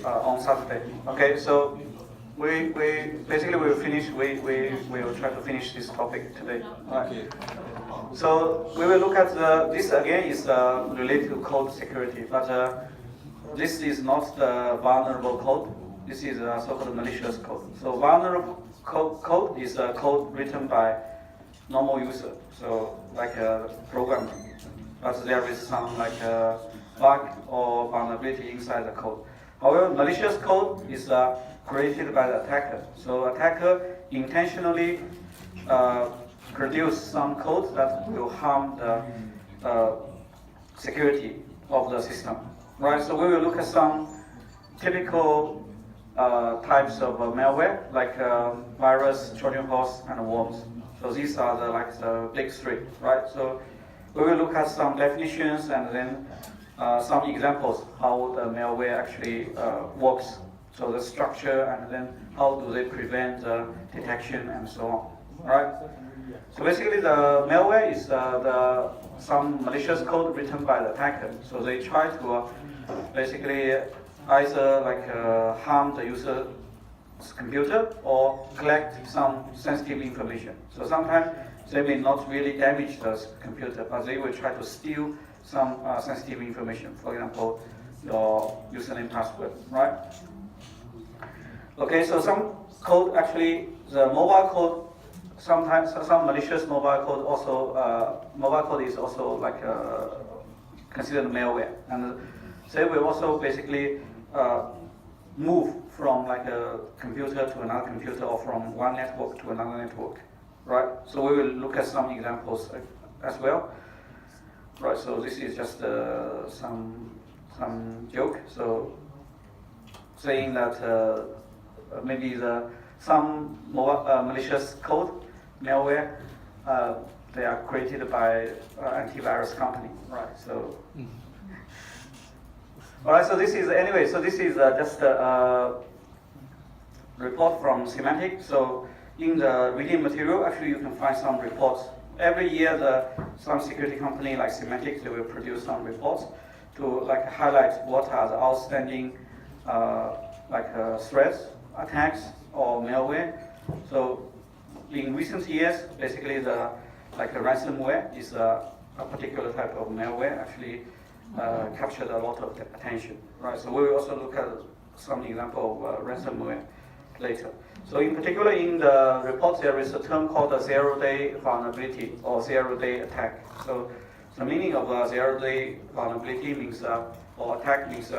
on Saturday. Okay, so we basically will finish. We will try to finish this topic today. Right. So we will look at this again is related to code security, but this is not the vulnerable code. This is so-called malicious code. So vulnerable code is code written by normal user, so like a programmer, but there is some like bug or vulnerability inside the code. However, malicious code is created by the attacker. So attacker intentionally produce some code that will harm the security of the system. Right. So we will look at some typical types of malware, like virus, Trojan horse, and worms. So these are the big three, right? So we will look at some definitions and then some examples how the malware actually works. So the structure and then how do they prevent detection and so on, right? So basically the malware is some malicious code written by the attacker. So they try to basically either harm the user's computer or collect some sensitive information. So sometimes they may not really damage the computer, but they will try to steal some sensitive information. For example, your username, password, right? Okay, so some code actually, the mobile code, sometimes some malicious mobile code also, mobile code is also considered malware, and they will also basically move from a computer to another computer or from one network to another network, right? So we will look at some examples as well, right? So this is just some joke. So saying that maybe some malicious code malware they are created by antivirus company, right? So. All right, so this is just a report from Semantic. So in the reading material, actually you can find some reports. Every year, some security company like Semantic, they will produce some reports to highlight what are the outstanding threats, attacks, or malware. So in recent years, basically the ransomware is a particular type of malware actually. Captured a lot of attention, right? So we will also look at some example of ransomware later. So in particular, in the report, there is a term called a zero-day vulnerability or zero-day attack. So the meaning of a zero-day vulnerability means, or attack means,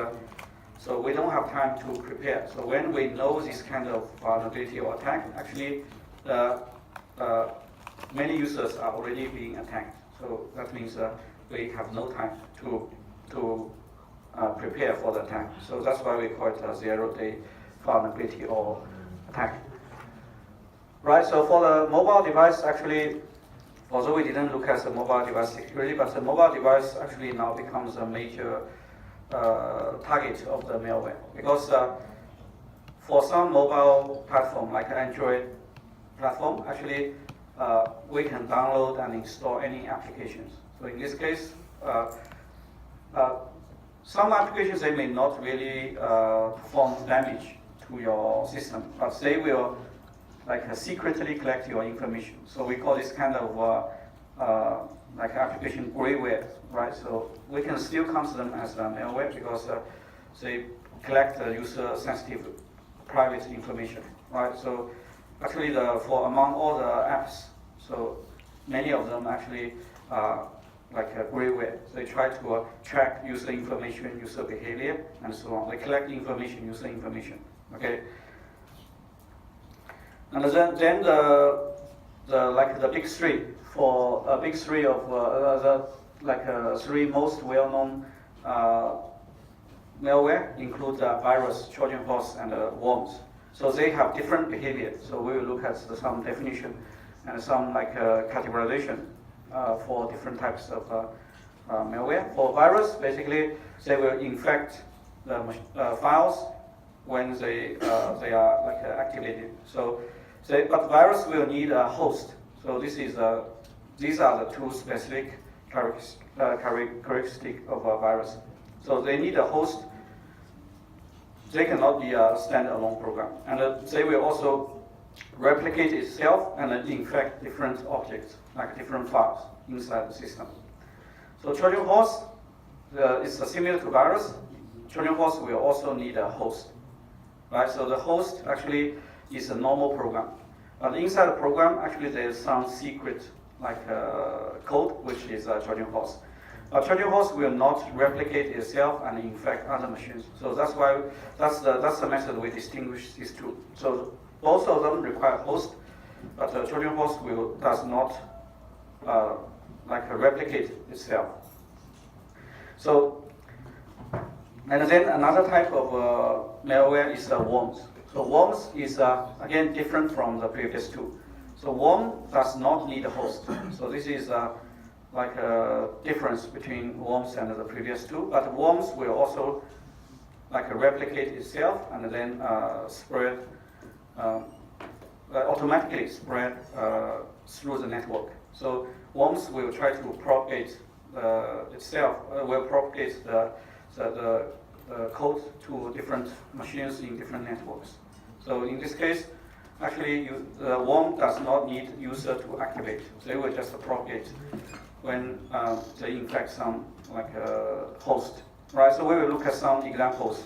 so we don't have time to prepare. So when we know this kind of vulnerability or attack, actually, many users are already being attacked. So that means we have no time to prepare for the attack. So that's why we call it a zero-day vulnerability or attack. Right, so for the mobile device, actually, although we didn't look at the mobile device security, but the mobile device actually now becomes a major target of the malware. Because for some mobile platform, like Android platform, actually, we can download and install any applications. So in this case, some applications, they may not really perform damage to your system, but they will secretly collect your information. So we call this kind of application grayware, right? So we can still consider them as malware because they collect the user sensitive private information, right? So actually, among all the apps, so many of them actually grayware. They try to track user information, user behavior, and so on. They collect information, user information. Okay. And then the big three big three of three most well-known malware include virus, Trojan horse, and worms. So they have different behavior. So we will look at some definition and some categorization for different types of malware. For virus, basically, they will infect the files when they are activated. So, but virus will need a host. So these are the two specific characteristics of a virus. So they need a host they cannot be a standalone program. And they will also replicate itself and infect different objects, like different files inside the system. So Trojan horse is similar to virus. Trojan horse will also need a host, right? So the host actually is a normal program. But inside the program, actually there's some secret like code, which is a Trojan horse. A Trojan horse will not replicate itself and infect other machines. So that's why that's the method we distinguish these two. So both of them require host, but the Trojan horse does not replicate itself. So, and then another type of malware is worms. So worms is again different from the previous two. So worm does not need a host. So this is like a difference between worms and the previous two. But worms will also like replicate itself and then spread automatically spread through the network. So worms will try to propagate itself, will propagate the code to different machines in different networks. So in this case, actually the worm does not need user to activate. They will just propagate when they infect some like host. Right, so we will look at some examples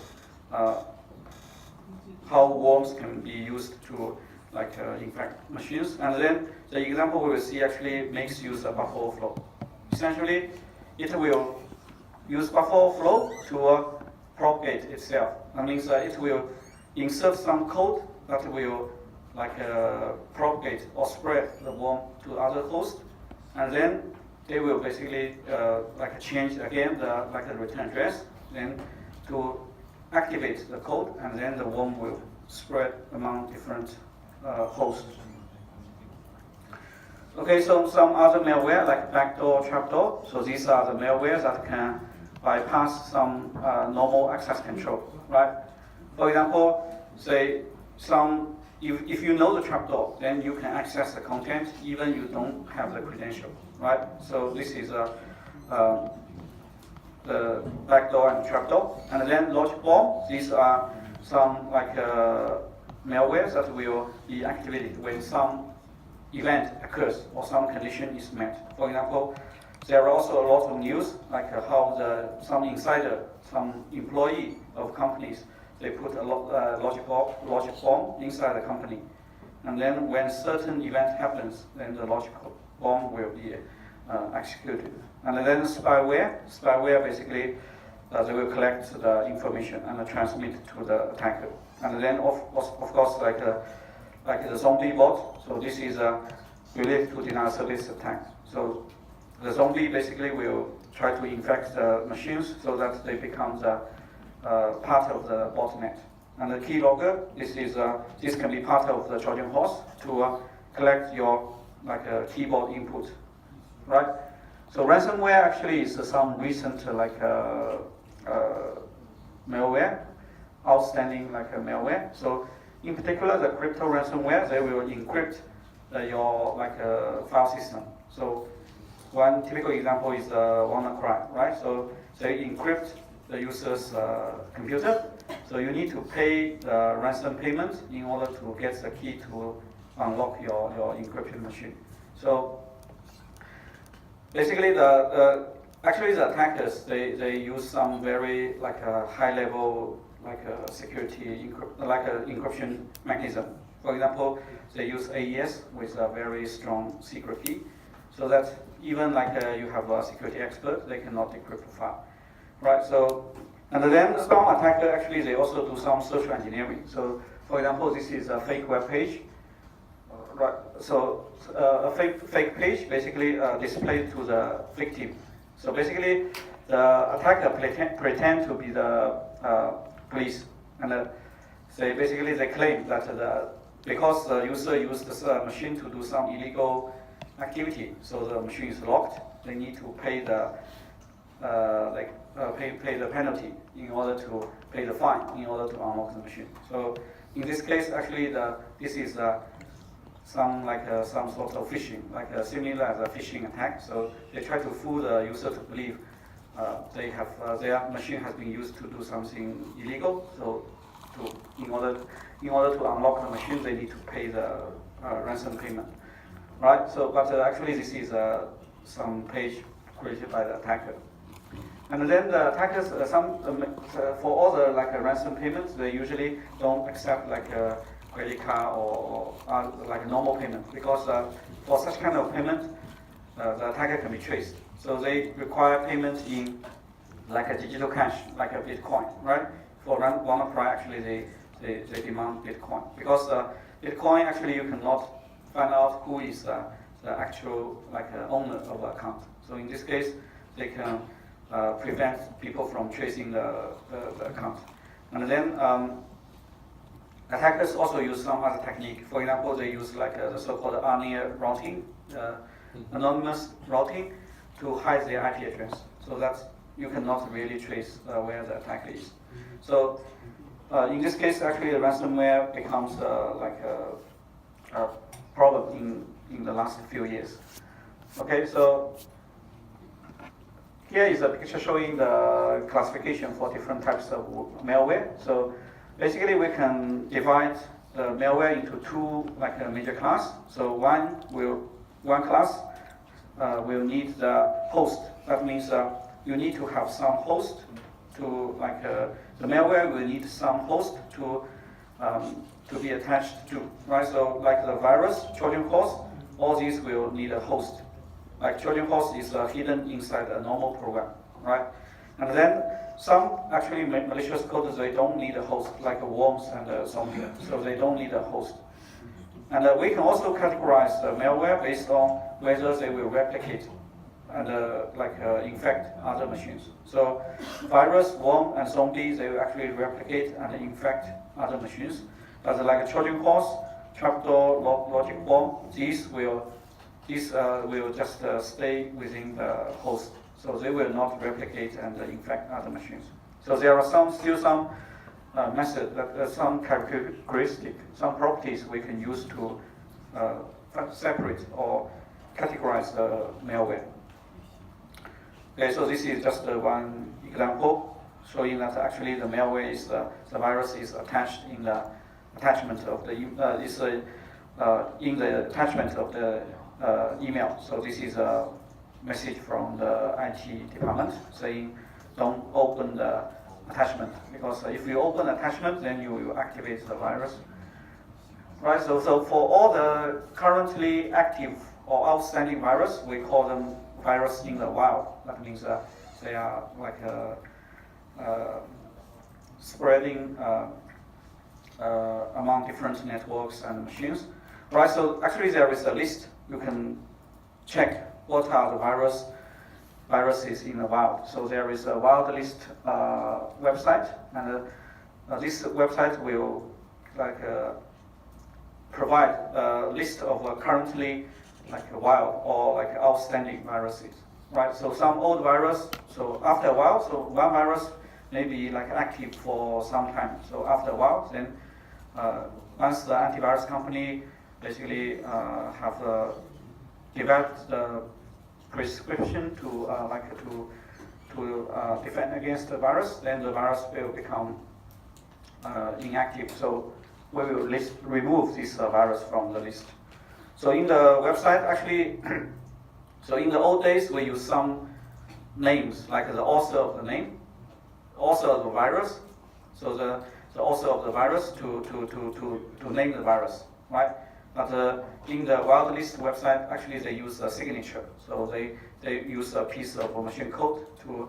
how worms can be used to infect machines. And then the example we will see actually makes use of buffer overflow. Essentially, it will use buffer overflow to propagate itself. That means it will insert some code that will propagate or spread the worm to other hosts, and then they will basically change again the return address, then to activate the code, and then the worm will spread among different hosts. Okay, so some other malware like backdoor, trapdoor. So these are the malwares that can bypass some normal access control, right? For example, say if you know the trapdoor, then you can access the content even you don't have the credential, right? So this is the backdoor and trapdoor. And then logic bomb. These are some malwares that will be activated when some event occurs or some condition is met. For example, there are also a lot of news how some insider, some employee of companies, they put a logic bomb inside the company, and then when certain event happens, then the logic bomb will be executed. And then spyware basically they will collect the information and transmit it to the attacker. And then of course like the zombie bot. So this is related to denial service attack. So the zombie basically will try to infect the machines so that they become the part of the botnet. And the keylogger, this can be part of the Trojan horse to collect your keyboard input, right? So ransomware actually is some recent malware, outstanding malware. So in particular, the crypto ransomware, they will encrypt your file system. So one typical example is WannaCry, right? So they encrypt the user's computer. So you need to pay the ransom payment in order to get the key to unlock your encryption machine. So basically, the attackers they use some very high level security encryption mechanism. For example, they use AES with a very strong secret key, so that even you have a security expert, they cannot decrypt the file, right? So, and then some attacker actually they also do some social engineering. So, for example, this is a fake web page, right? So a fake page basically displayed to the victim. So basically, the attacker pretend to be the police, and they claim that because the user used the machine to do some illegal activity, so the machine is locked. They need to pay the pay the penalty in order to pay the fine in order to unlock the machine. So in this case, actually, this is some sort of phishing, similar as a phishing attack. So they try to fool the user to believe their machine has been used to do something illegal. So in order to unlock the machine, they need to pay the ransom payment, right? So, but actually, this is some page created by the attacker. And then the attackers, for all the ransom payments, they usually don't accept a credit card or like a normal payment, because for such kind of payment, the attacker can be traced. So they require payment in like a digital cash, like a Bitcoin, right? For WannaCry, actually they demand Bitcoin, because Bitcoin actually you cannot find out who is the actual owner of the account. So in this case, they can prevent people from tracing the account. And then attackers also use some other technique. For example, they use the so-called ANIR routing, anonymous routing, to hide their IP address, so that you cannot really trace where the attacker is. So in this case, actually, the ransomware becomes a problem in the last few years. Okay, so here is a picture showing the classification for different types of malware. So basically, we can divide the malware into two major class. So one class will need the host. That means you need to have some host to the malware will need some host to be attached to, right? So like the virus, Trojan horse, all these will need a host. Like Trojan horse is hidden inside a normal program, right? And then some actually malicious code, they don't need a host, like worms and zombies, so they don't need a host. And we can also categorize the malware based on whether they will replicate and infect other machines. So virus, worm, and zombie, they will actually replicate and infect other machines. But like Trojan horse, trapdoor, logic worm, these will just stay within the host. So they will not replicate and infect other machines. So there are still some method, some characteristic, some properties we can use to separate or categorize the malware. Okay, so this is just one example showing that actually the malware is the virus is attached in the attachment of the in the attachment of the email. So this is a message from the IT department saying don't open the attachment, because if you open the attachment, then you will activate the virus. Right. So for all the currently active or outstanding virus, we call them virus in the wild. That means they are spreading among different networks and machines. Right. So actually, there is a list. You can check what are the viruses in the wild. So there is a wild list website, and this website will provide a list of currently wild or outstanding viruses, right? So some old virus. So after a while, so one virus may be active for some time. So after a while, then once the antivirus company basically have developed the prescription to defend against the virus, then the virus will become inactive. So we will remove this virus from the list. So in the website, actually, so in the old days, we use some names, like the author of the name, author of the virus. So the author of the virus to name the virus, right? But in the wild list website, actually they use a signature. So they use a piece of machine code to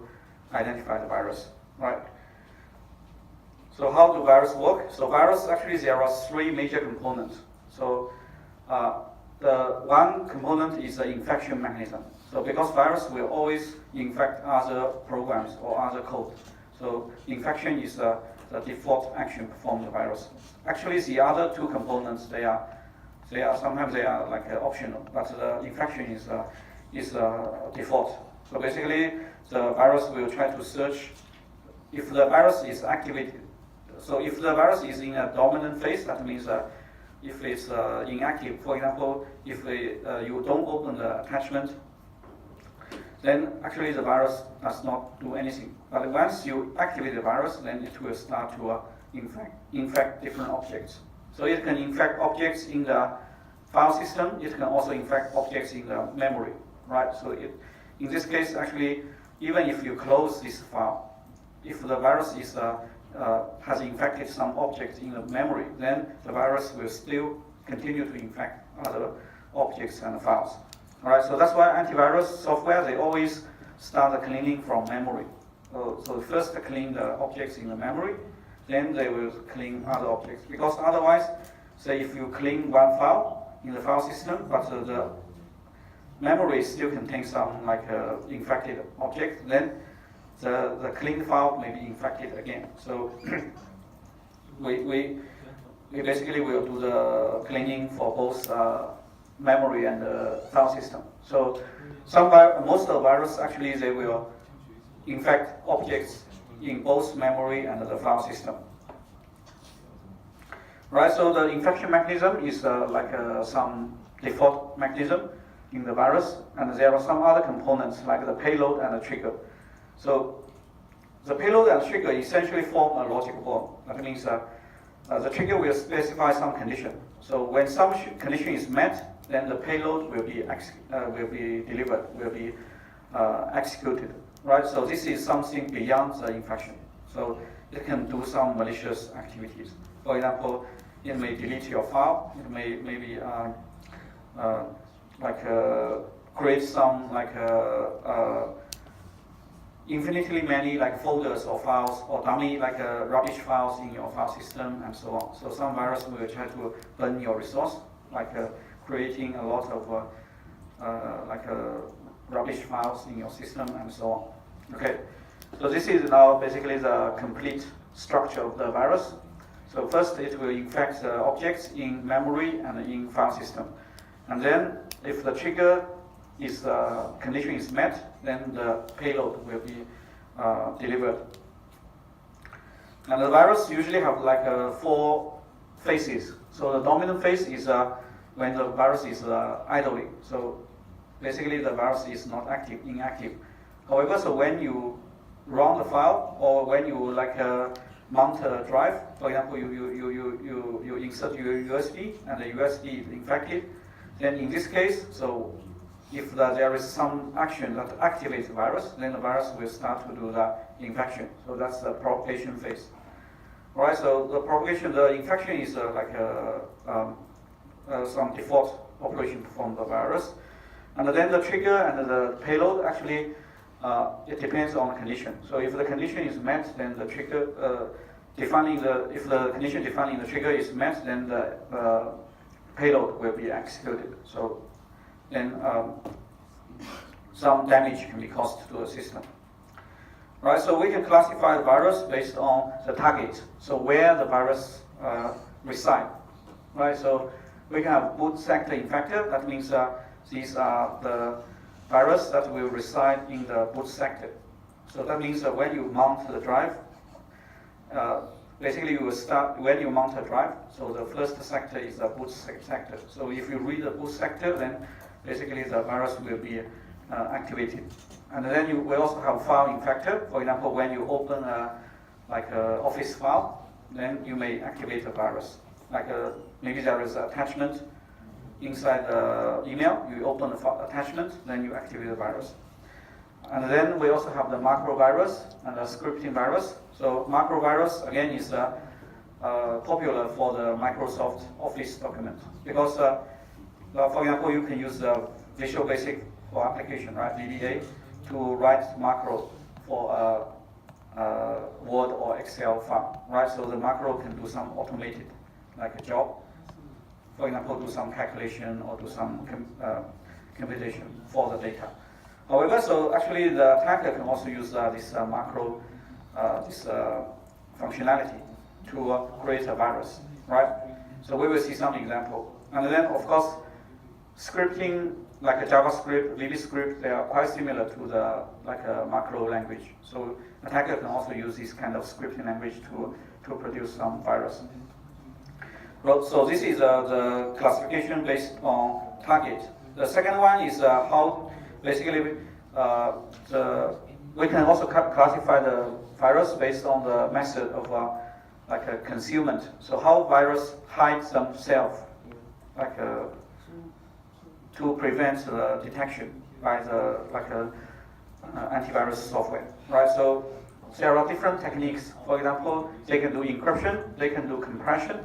identify the virus, right? So how do viruses work? So virus, actually there are three major components. So the one component is the infection mechanism. So because virus will always infect other programs or other code. So infection is the default action performed by the virus. Actually the other two components, they are sometimes optional, but the infection is default. So basically, the virus will try to search if the virus is activated. So if the virus is in a dominant phase, that means if it's inactive. For example, if you don't open the attachment, then actually the virus does not do anything. But once you activate the virus, then it will start to infect different objects. So it can infect objects in the file system. It can also infect objects in the memory, right? So in this case, actually, even if you close this file, if the virus has infected some objects in the memory, then the virus will still continue to infect other objects and files. All right, so that's why antivirus software, they always start the cleaning from memory. So first clean the objects in the memory, then they will clean other objects. Because otherwise, say if you clean one file in the file system, but the memory still contains some infected object, then the cleaned file may be infected again. So we basically will do the cleaning for both memory and file system. So most of the virus actually they will infect objects in both memory and the file system. Right. So the infection mechanism is some default mechanism in the virus, and there are some other components like the payload and the trigger. So the payload and trigger essentially form a logic bomb. That means the trigger will specify some condition. So when some condition is met, then the payload will be delivered, will be executed. Right. So this is something beyond the infection. So it can do some malicious activities. For example, it may delete your file. It may maybe create some infinitely many folders or files or dummy rubbish files in your file system and so on. So some virus will try to burn your resource, creating a lot of rubbish files in your system and so on. Okay, so this is now basically the complete structure of the virus. So first it will infect the objects in memory and in file system. And then if the trigger condition is met, then the payload will be delivered. And the virus usually have 4 phases. So the dominant phase is when the virus is idling. So basically the virus is not inactive. However, so when you run the file or when you mount a drive, for example, you insert your USB and the USB is infected, then in this case, so if there is some action that activates the virus, then the virus will start to do the infection. So that's the propagation phase. All right, so the infection is some default operation from the virus. And then the trigger and the payload actually, it depends on the condition. So if the condition is met, then the trigger, if the condition defining the trigger is met, then the payload will be executed. So then some damage can be caused to the system. Right, so we can classify the virus based on the target, so where the virus resides. Right, so we can have boot sector infector. That means these are the virus that will reside in the boot sector. So that means that when you mount the drive, basically you will start when you mount a drive. So the first sector is the boot sector. So if you read the boot sector, then basically the virus will be activated. And then you will also have file infector. For example, when you open a office file, then you may activate the virus. Maybe there is an attachment inside the email. You open the attachment, then you activate the virus. And then we also have the macro virus and the scripting virus. So macro virus again is popular for the Microsoft Office document because, for example, you can use the Visual Basic for application, right, VBA, to write macro for a Word or Excel file, right? So the macro can do some automated, a job. For example, do some calculation or do some computation for the data. However, so actually the attacker can also use this macro, this functionality to create a virus, right? So we will see some example. And then, of course, scripting like a JavaScript, VBScript, they are quite similar to the a macro language. So attacker can also use this kind of scripting language to produce some virus. Well, so this is the classification based on target. The second one is how basically the we can also classify the virus based on the method of like a concealment. So how virus hides themselves, like to prevent the detection by the antivirus software, right? So there are different techniques. For example, they can do encryption, they can do compression,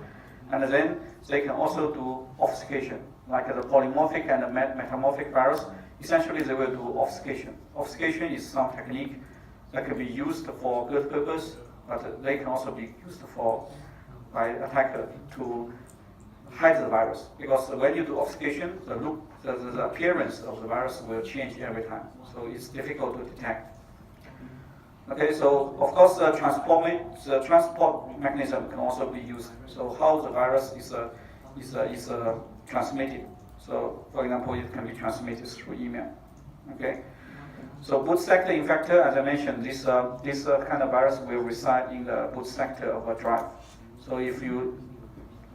and then they can also do obfuscation, like the polymorphic and the metamorphic virus. Essentially, they will do obfuscation. Obfuscation is some technique that can be used for good purpose, but they can also be used by attacker to hide the virus. Because when you do obfuscation, the appearance of the virus will change every time, so it's difficult to detect. Okay, so of course the transport mechanism can also be used. So how the virus is transmitted. So for example, it can be transmitted through email. Okay, so boot sector infector, as I mentioned, this kind of virus will reside in the boot sector of a drive. So if you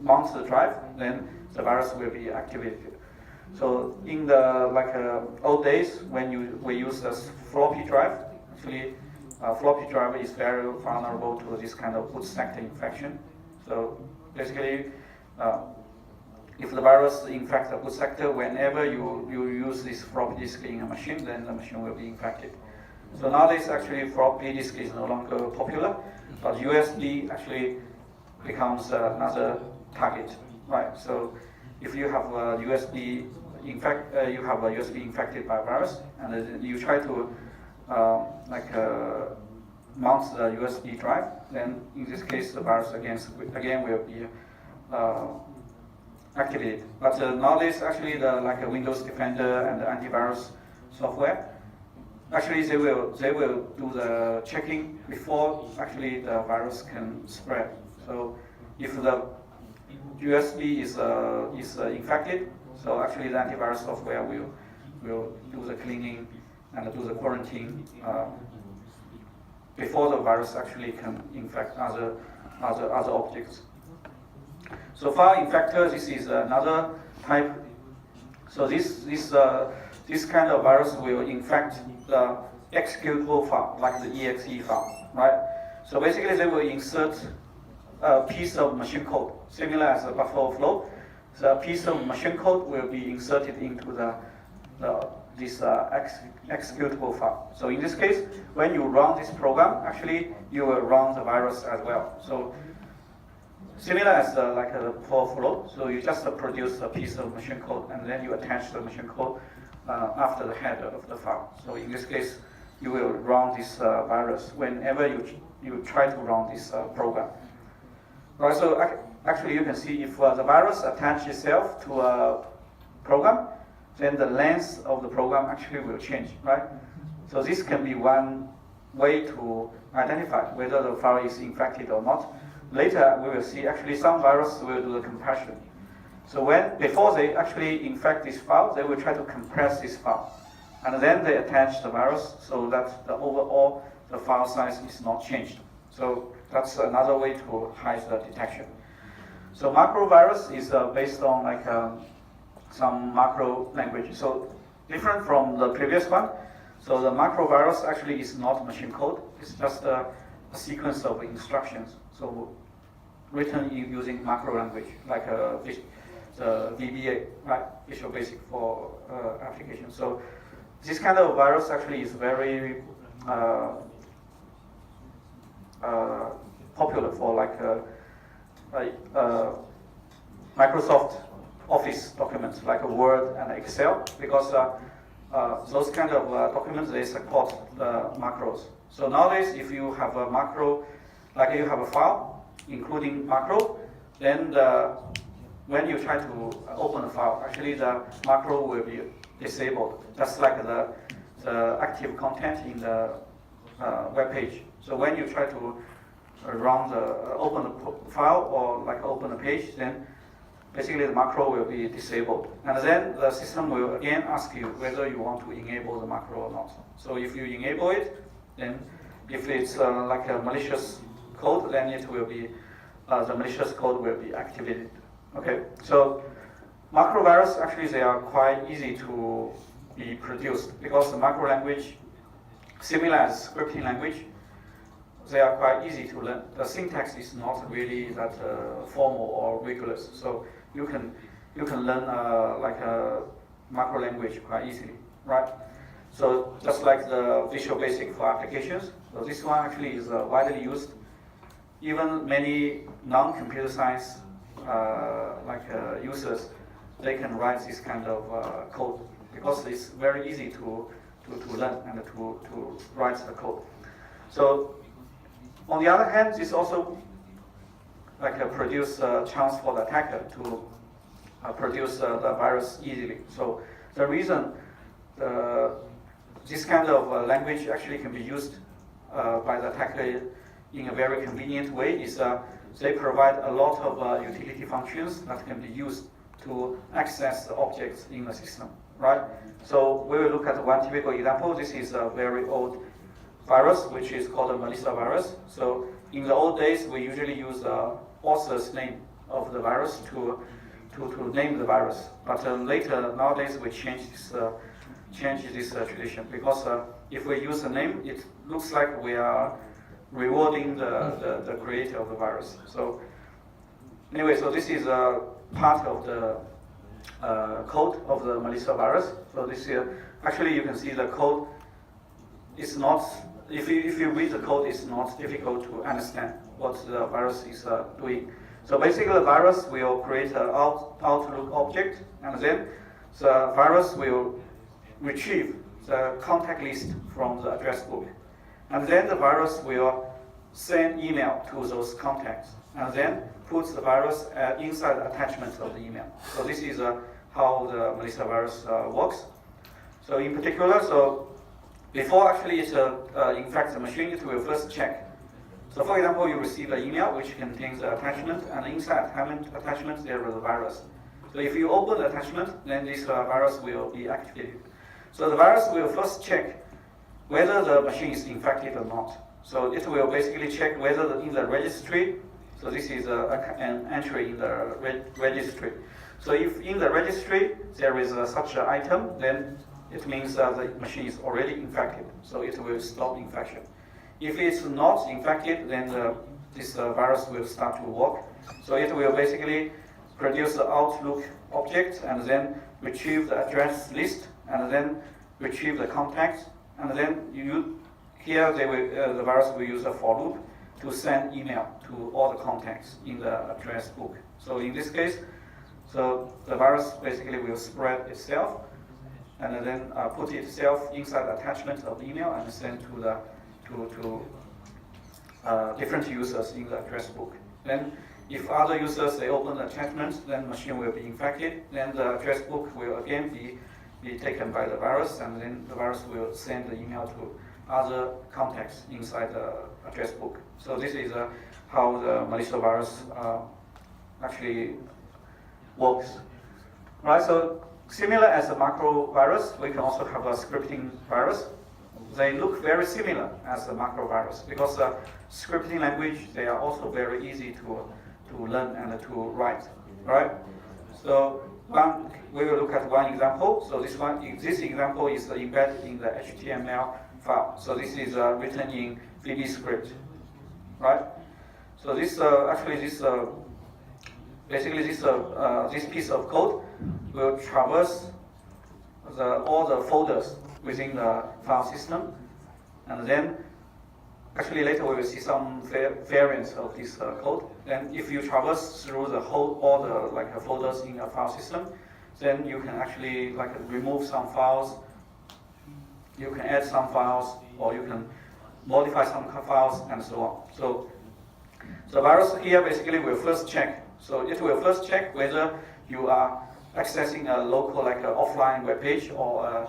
mount the drive, then the virus will be activated. So in the old days when we use a floppy drive, actually floppy drive is very vulnerable to this kind of boot sector infection. So basically, if the virus infects the boot sector, whenever you use this floppy disk in a machine, then the machine will be infected. So nowadays, actually, floppy disk is no longer popular, but USB actually becomes another target, right? So if you have a USB infected by a virus, and you try to mount the USB drive, then in this case the virus again will be activated. But nowadays, actually, the Windows Defender and the antivirus software, actually they will do the checking before actually the virus can spread. So if the USB is infected, so actually the antivirus software will do the cleaning and do the quarantine before the virus actually can infect other objects. So file infector, this is another type. So this kind of virus will infect the executable file, like the exe file, right? So basically, they will insert a piece of machine code, similar as a buffer overflow. So a piece of machine code will be inserted into this executable file. So in this case, when you run this program, actually you will run the virus as well. So similar as the buffer overflow. So you just produce a piece of machine code, and then you attach the machine code after the header of the file. So in this case, you will run this virus whenever you try to run this program. Right, so actually you can see if the virus attaches itself to a program, then the length of the program actually will change, right? So this can be one way to identify whether the file is infected or not. Later we will see actually some viruses will do the compression. So before they actually infect this file, they will try to compress this file. And then they attach the virus so that the overall the file size is not changed. So that's another way to hide the detection. So macro virus is based on some macro language. So different from the previous one. So the macro virus actually is not machine code. It's just a sequence of instructions. So written using macro language, like the VBA, right? Visual Basic for application. So this kind of virus actually is very popular for Microsoft Office documents like Word and Excel, because those kind of documents, they support macros. So nowadays, if you have a macro, like you have a file including macro, then when you try to open the file, actually the macro will be disabled, just like the active content in the web page. So when you try to open the file or open the page, then basically the macro will be disabled. And then the system will again ask you whether you want to enable the macro or not. So if you enable it, then if it's like a malicious code, then it will be, the malicious code will be activated. Okay, so macro virus, actually they are quite easy to be produced because the macro language similar as scripting language. They are quite easy to learn. The syntax is not really that formal or rigorous, so you can learn like a macro language quite easily, right? So just like the Visual Basic for applications, so this one actually is widely used. Even many non-computer science users, they can write this kind of code because it's very easy to learn and to write the code. So on the other hand, this also produce a chance for the attacker to produce the virus easily. So the reason this kind of language actually can be used by the attacker in a very convenient way is they provide a lot of utility functions that can be used to access the objects in the system, right? So we will look at one typical example. This is a very old virus, which is called a Melissa virus. So in the old days, we usually use the author's name of the virus to name the virus. But later, nowadays, we change this tradition because if we use a name, it looks like we are rewarding the creator of the virus. So anyway, so this is a part of the code of the Melissa virus. So this here, actually, you can see the code is not. If you read the code, it's not difficult to understand what the virus is doing. So basically, the virus will create an Outlook object, and then the virus will retrieve the contact list from the address book. And then the virus will send email to those contacts, and then put the virus inside the attachment of the email. So this is how the Melissa virus works. So in particular, so before actually it infects the machine, it will first check. So for example, you receive an email which contains the attachment, and inside attachment there is a virus. So if you open the attachment, then this virus will be activated. So the virus will first check whether the machine is infected or not. So it will basically check whether in the registry, so this is an entry in the registry. So if in the registry there is such an item, then it means that the machine is already infected, so it will stop infection. If it's not infected, then this virus will start to work. So it will basically produce the Outlook object and then retrieve the address list and then retrieve the contacts, and then the virus will use a for loop to send email to all the contacts in the address book. So in this case, so the virus basically will spread itself and then put itself inside the attachment of the email and send to different users in the address book. Then if other users, they open the attachment, then machine will be infected, then the address book will again be taken by the virus, and then the virus will send the email to other contacts inside the address book. So this is how the Melissa virus actually works. Right, so similar as a macro virus, we can also have a scripting virus. They look very similar as a macro virus because scripting language, they are also very easy to learn and to write, right? So we will look at one example. So this example is embedded in the HTML file. So this is written in VB script, right? So this this piece of code will traverse all the folders within the file system, and then actually later we will see some variants of this code. Then if you traverse through all the folders in a file system, then you can actually remove some files, you can add some files, or you can modify some files, and so on. So the virus here basically will first check. So it will first check whether you are accessing a local, offline web page or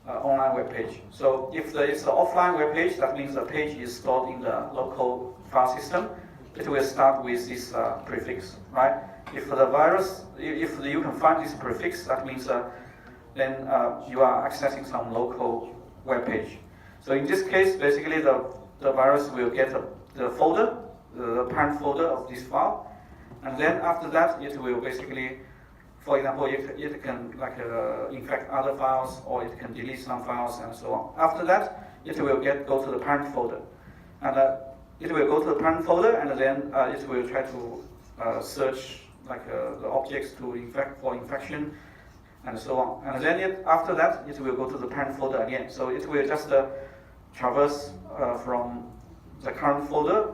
online web page. So if it's an offline web page, that means the page is stored in the local file system. It will start with this prefix, right? If you can find this prefix, that means then you are accessing some local web page. So in this case, basically the virus will get the folder, the parent folder of this file, and then after that it will basically, for example, it can infect other files, or it can delete some files and so on. After that, it will go to the parent folder. And it will go to the parent folder, and then it will try to search like the objects to for infection, and so on. And then after that, it will go to the parent folder again. So it will just traverse from the current folder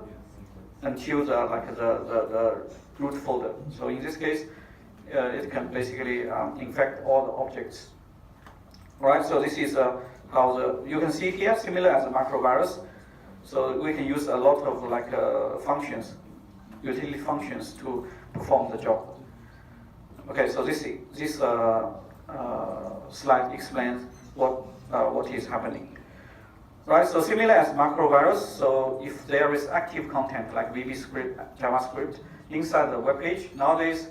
until the root folder. So in this case, it can basically infect all the objects. All right. So this is how you can see here, similar as a macrovirus. So we can use a lot of functions, utility functions to perform the job. Okay, so this slide explains what is happening. Right, so similar as macrovirus, so if there is active content like VB script, JavaScript inside the web page, nowadays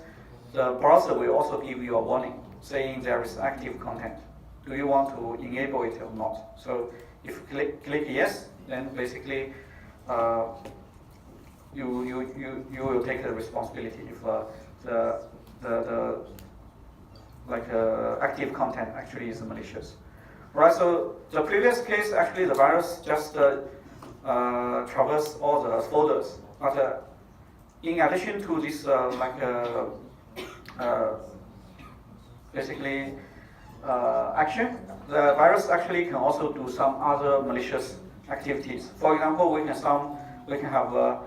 the browser will also give you a warning saying there is active content. Do you want to enable it or not? So if you click yes, then basically you will take the responsibility if the active content actually is malicious. Right, so the previous case, actually the virus just traversed all the folders. But in addition to this basically action, the virus actually can also do some other malicious activities. For example, we can have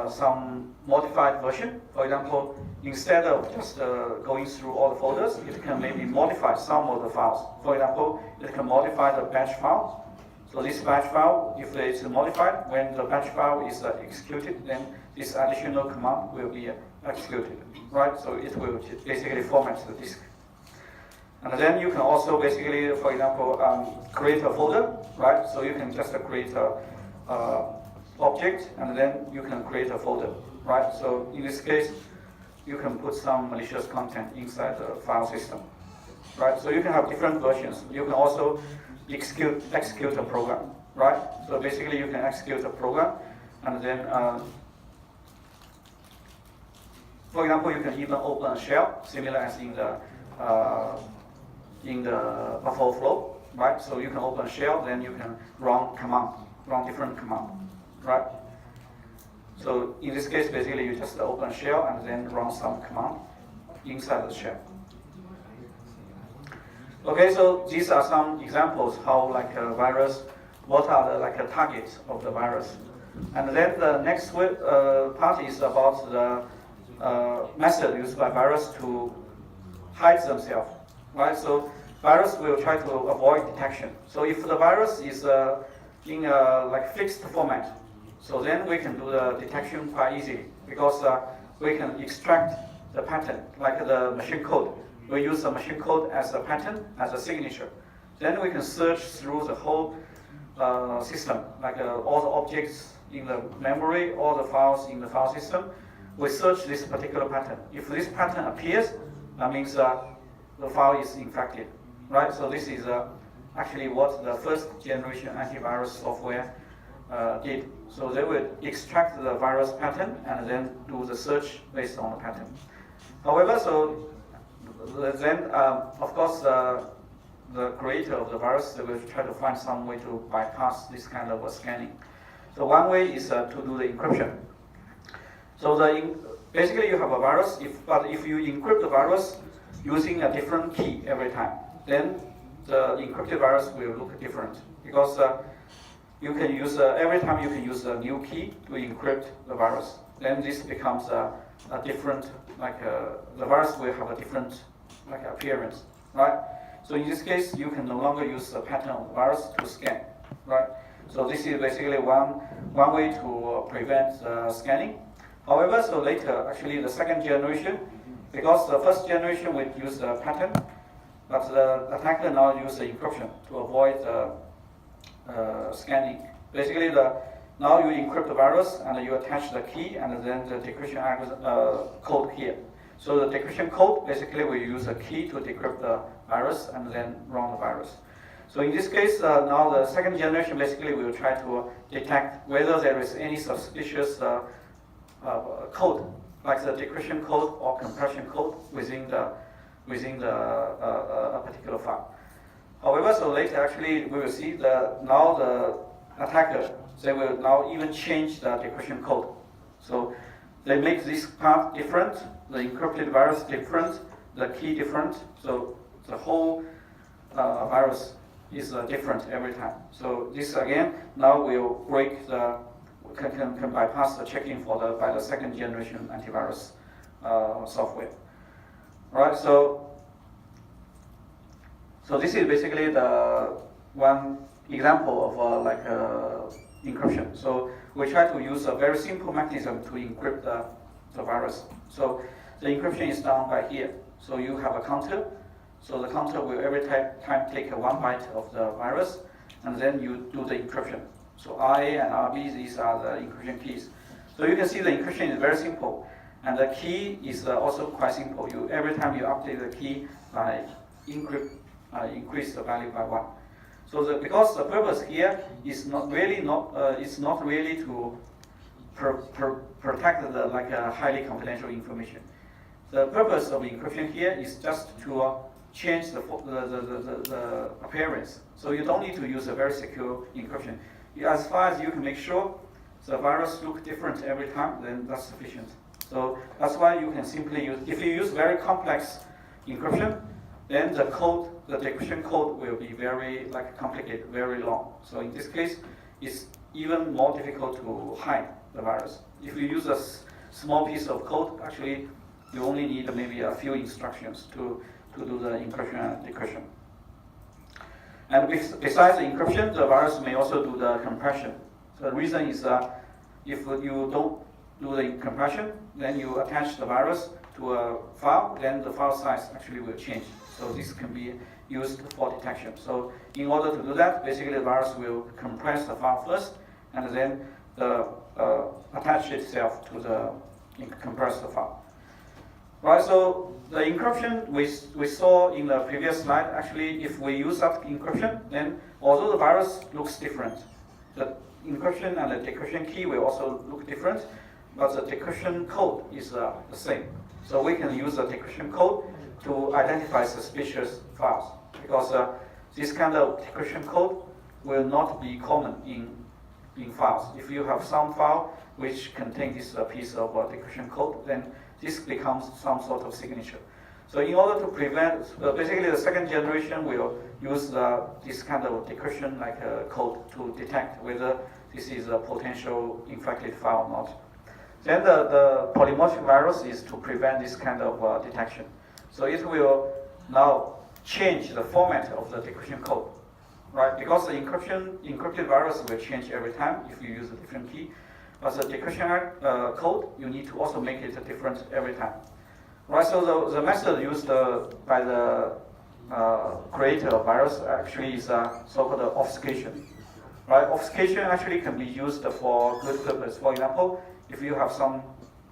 some modified version. For example, instead of just going through all the folders, it can maybe modify some of the files. For example, it can modify the batch file. So this batch file, if it's modified, when the batch file is executed, then this additional command will be executed, right? So it will basically format the disk. And then you can also basically, for example, create a folder, right? So you can just create a object, and then you can create a folder, right? So in this case, you can put some malicious content inside the file system, right? So you can have different versions. You can also execute a program, right? So basically, you can execute a program, and then, for example, you can even open a shell, similar as in the Buffalo flow, right? So you can open a shell, then you can run different command, right? So in this case, basically, you just open a shell and then run some command inside the shell. Okay, so these are some examples how a virus, what are the targets of the virus. And then the next part is about the method used by virus to hide themselves, right? So virus will try to avoid detection. So if the virus is in a fixed format, so then we can do the detection quite easily because we can extract the pattern, like the machine code. We use the machine code as a pattern, as a signature. Then we can search through the whole system, all the objects in the memory, all the files in the file system. We search this particular pattern. If this pattern appears, that means the file is infected, right? So this is actually what the first generation antivirus software did. So they would extract the virus pattern and then do the search based on the pattern. However, so then of course the creator of the virus, they will try to find some way to bypass this kind of scanning. So one way is to do the encryption. So basically you have a virus, but if you encrypt the virus using a different key every time, then the encrypted virus will look different because you can use every time you can use a new key to encrypt the virus. Then this becomes a different, the virus will have a different appearance, right? So in this case, you can no longer use the pattern of the virus to scan, right? So this is basically one way to prevent scanning. However, so later, actually the second generation, because the first generation would use the pattern, but the attacker now use the encryption to avoid scanning. Basically, now you encrypt the virus and you attach the key and then the decryption code here. So the decryption code basically will use a key to decrypt the virus and then run the virus. So in this case, now the second generation basically will try to detect whether there is any suspicious code, like the decryption code or compression code within a particular file. However, so later actually we will see that now the attacker, they will now even change the decryption code. So they make this part different, the encrypted virus different, the key different. So the whole virus is different every time. So this again now will break the can bypass the checking by the second generation antivirus software. Right. So this is basically the one example of encryption. So we try to use a very simple mechanism to encrypt the virus. So the encryption is done by here. So you have a counter. So the counter will every time take 1 byte of the virus, and then you do the encryption. So RA and RB, these are the encryption keys. So you can see the encryption is very simple, and the key is also quite simple. Every time you update the key, increase the value by 1. So because the purpose here is not really to protect the highly confidential information. The purpose of encryption here is just to change the appearance. So you don't need to use a very secure encryption. As far as you can make sure the virus looks different every time, then that's sufficient. So that's why you can simply use, if you use very complex encryption, then the decryption code will be very complicated, very long. So in this case, it's even more difficult to hide the virus. If you use a small piece of code, actually you only need maybe a few instructions to do the encryption and decryption. And besides the encryption, the virus may also do the compression. So the reason is that if you don't do the compression, then you attach the virus to a file, then the file size actually will change. So this can be used for detection. So in order to do that, basically the virus will compress the file first, and then attach itself to the compressed file. Right, so the encryption we saw in the previous slide, actually if we use that encryption, then although the virus looks different, the encryption and the decryption key will also look different, but the decryption code is the same. So we can use the decryption code to identify suspicious files, because this kind of decryption code will not be common in files. If you have some file which contains this piece of decryption code, then this becomes some sort of signature. So in order to prevent, basically the second generation will use this kind of decryption code to detect whether this is a potential infected file or not. Then the polymorphic virus is to prevent this kind of detection. So it will now change the format of the decryption code, right? Because the encrypted virus will change every time if you use a different key. But the decryption code, you need to also make it different every time. Right, so the method used by the creator of virus actually is so-called obfuscation. Right, obfuscation actually can be used for good purpose. For example, if you have some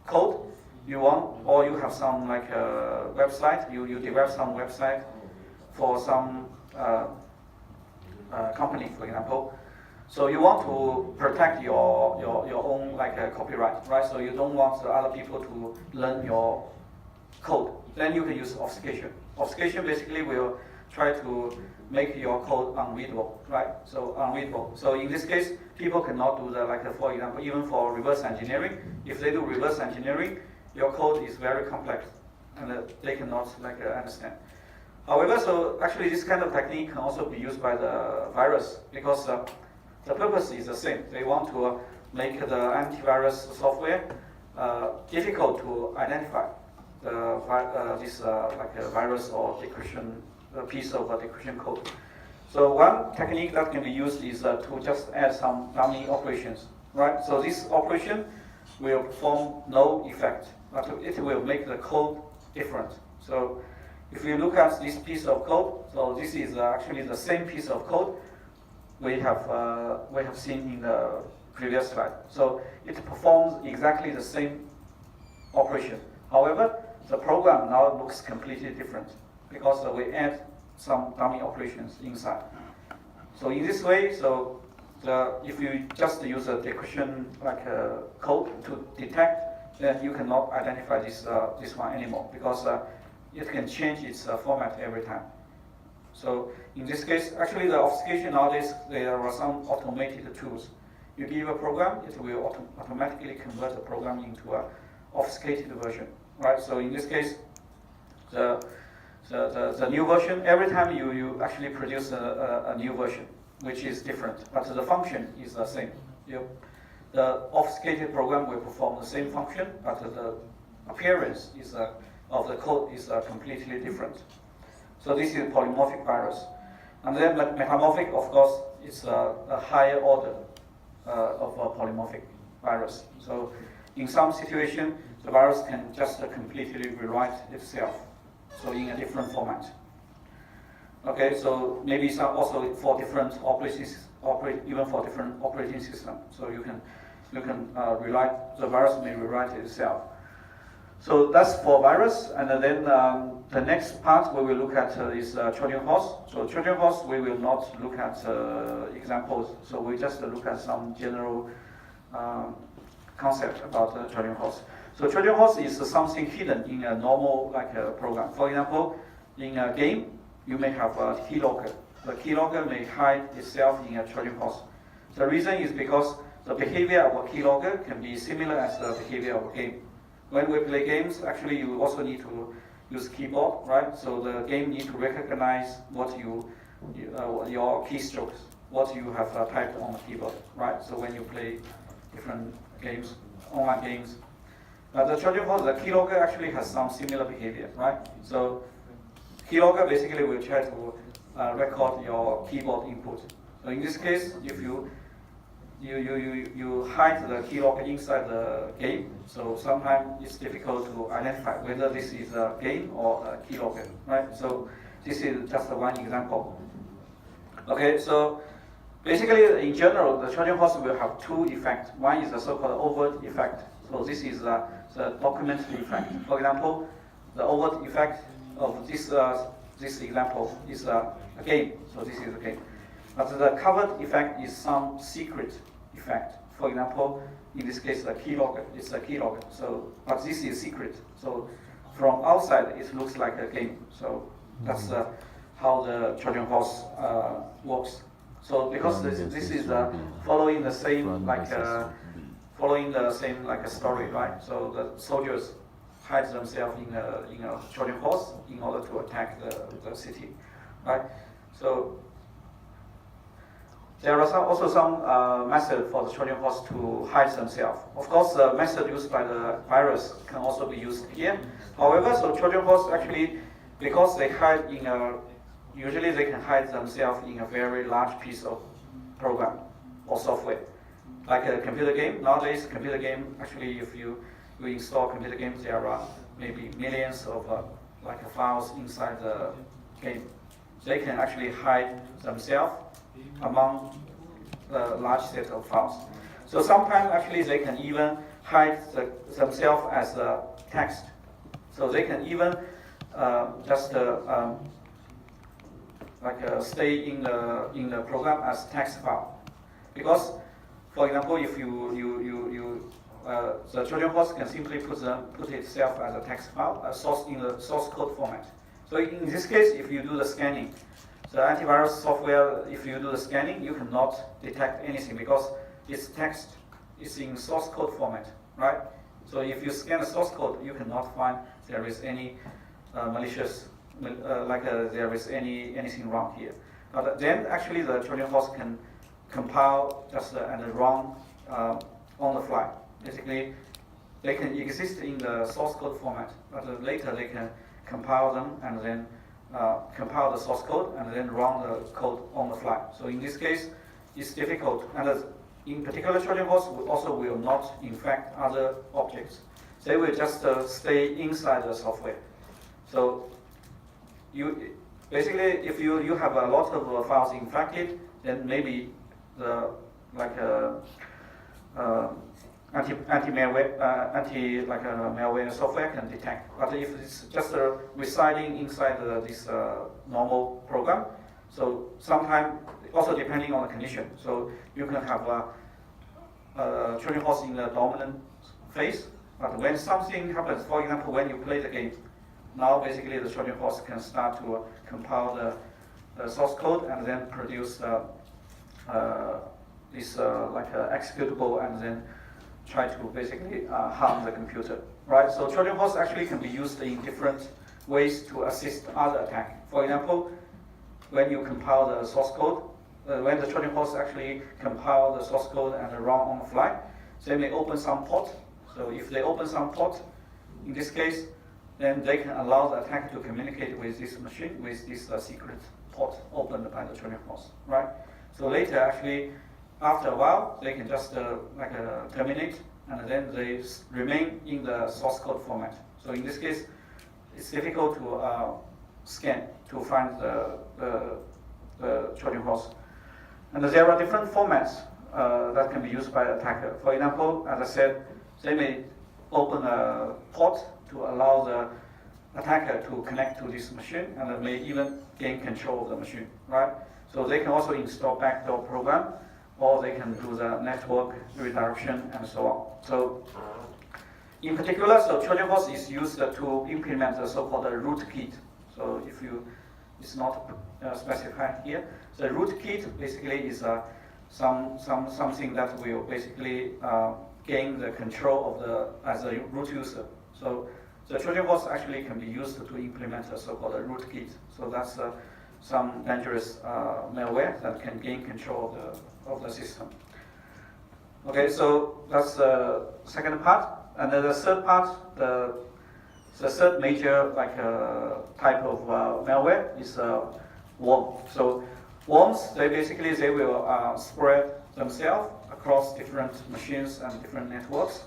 code you want, or you have some website, you develop some website for some company, for example. So you want to protect your own copyright, right? So you don't want the other people to learn your code. Then you can use obfuscation. Obfuscation basically will try to make your code unreadable, right? So unreadable. So in this case, people cannot do for example, even for reverse engineering. If they do reverse engineering, your code is very complex, and they cannot understand. However, so actually this kind of technique can also be used by the virus, because the purpose is the same. They want to make the antivirus software difficult to identify this virus or decryption piece of decryption code. So one technique that can be used is to just add some dummy operations, right? So this operation will perform no effect, but it will make the code different. So if you look at this piece of code, so this is actually the same piece of code we have seen in the previous slide. So it performs exactly the same operation. However, the program now looks completely different because we add some dummy operations inside. So in this way, so if you just use a decryption code to detect, then you cannot identify this one anymore, because it can change its format every time. So in this case, actually the obfuscation nowadays, there are some automated tools. You give a program, it will automatically convert the program into an obfuscated version, right? So in this case, the new version, every time you actually produce a new version, which is different, but the function is the same. The obfuscated program will perform the same function, but the appearance of the code is completely different. So this is polymorphic virus. And then metamorphic, of course, is a higher order of a polymorphic virus. So in some situation, the virus can just completely rewrite itself, so in a different format. Okay, so maybe some also for different even for different operating system. So you can the virus may rewrite itself. So that's for virus, and then the next part we will look at is Trojan horse. So Trojan horse, we will not look at examples. So we just look at some general concept about Trojan horse. So Trojan horse is something hidden in a normal program. For example, in a game, you may have a keylogger. The keylogger may hide itself in a Trojan horse. The reason is because the behavior of a keylogger can be similar as the behavior of a game. When we play games, actually you also need to use keyboard, right? So the game needs to recognize what your keystrokes, what you have typed on the keyboard, right? So when you play different games, online games, the Trojan horse, the keylogger actually has some similar behavior, right? So keylogger basically will try to record your keyboard input. So in this case, if you hide the keylogger inside the game, so sometimes it's difficult to identify whether this is a game or a keylogger, right? So this is just one example. Okay, so basically in general, the Trojan horse will have two effects. One is the so-called overt effect. So this is the documented effect. For example, the overt effect of this example is a game. So this is a game. But the covered effect is some secret effect. For example, in this case, the keylogger is a keylogger. So, but this is secret. So, from outside, it looks like a game. So that's how the Trojan horse works. So, because this is following the same story, right? So the soldiers hide themselves in a Trojan horse in order to attack the city, right? So there are also some method for the Trojan horse to hide themselves. Of course, the method used by the virus can also be used here. However, so Trojan horse actually, because they hide usually they can hide themselves in a very large piece of program or software. Like a computer game, nowadays computer game, actually if you install computer games, there are maybe millions of files inside the game. They can actually hide themselves among the large set of files. So sometimes actually they can even hide themselves as a text. So they can even stay in the program as text file. Because, for example, if the Trojan horse can simply put itself as a text file, in the source code format. So in this case, if you do the scanning, the antivirus software, if you do the scanning, you cannot detect anything because it's text, it's in source code format, right? So if you scan the source code, you cannot find there is any malicious, there is anything wrong here. But then actually the Trojan horse can compile just and run on the fly. Basically, they can exist in the source code format, but later they can compile them and then compile the source code and then run the code on the fly. So in this case, it's difficult. And in particular, Trojan horse also will not infect other objects. They will just stay inside the software. So you basically, if you have a lot of files infected, then maybe the malware software can detect. But if it's just residing inside this normal program, so sometimes also depending on the condition. So you can have a Trojan horse in the dominant phase, but when something happens, for example, when you play the game, now basically the Trojan horse can start to compile the source code and then produce this executable and then try to basically harm the computer, right? So Trojan horse actually can be used in different ways to assist other attack. For example, when you compile the source code, when the Trojan horse actually compile the source code and run on the fly, they may open some port. So if they open some port, in this case, then they can allow the attacker to communicate with this machine with this secret port opened by the Trojan horse, right? So later, actually, after a while, they can just terminate, and then they remain in the source code format. So in this case, it's difficult to scan to find the Trojan horse. And there are different formats that can be used by the attacker. For example, as I said, they may open a port to allow the attacker to connect to this machine, and they may even gain control of the machine, right? So they can also install backdoor program, or they can do the network redirection and so on. So in particular, so Trojan horse is used to implement the so-called rootkit. So if you, it's not specified here. The rootkit basically is something that will basically gain the control of the as a root user. So the Trojan horse actually can be used to implement a so-called rootkit. So that's some dangerous malware that can gain control of the system. Okay, so that's the second part. And then the third part, the third major type of malware is worm. So worms, they will spread themselves across different machines and different networks.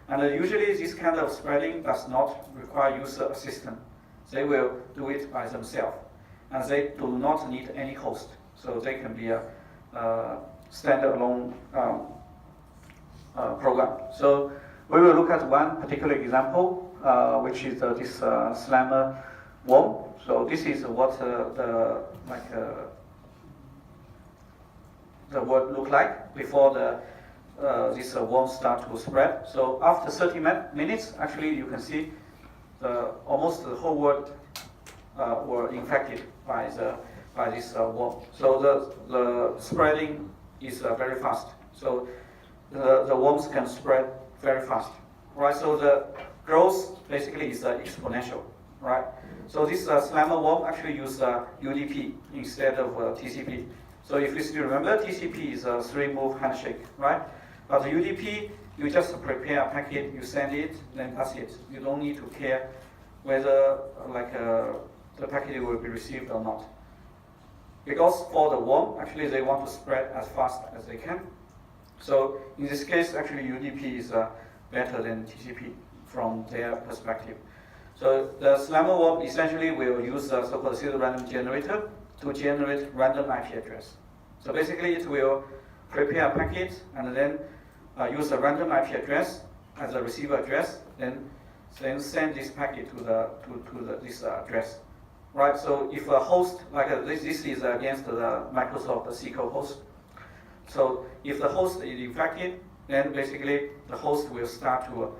And usually this kind of spreading does not require user assistance. They will do it by themselves. And they do not need any host. So they can be a standalone program. So we will look at one particular example, which is this slammer worm. So this is what the word look like before this worm start to spread. So after 30 minutes, actually you can see almost the whole world were infected by this worm. So the spreading is very fast. So the worms can spread very fast, right? So the growth basically is exponential, right? So this slammer worm actually uses UDP instead of TCP. So if you still remember, TCP is a 3-move handshake, right? But the UDP, you just prepare a packet, you send it, then that's it. You don't need to care whether the packet will be received or not. Because for the worm, actually they want to spread as fast as they can. So in this case, actually UDP is better than TCP from their perspective. So the slammer worm essentially will use the so-called pseudo-random generator to generate random IP address. So basically it will prepare a packet and then use a random IP address as a receiver address, then send this packet to this address. Right, so if a host, this is against the Microsoft SQL host. So if the host is infected, then basically the host will start to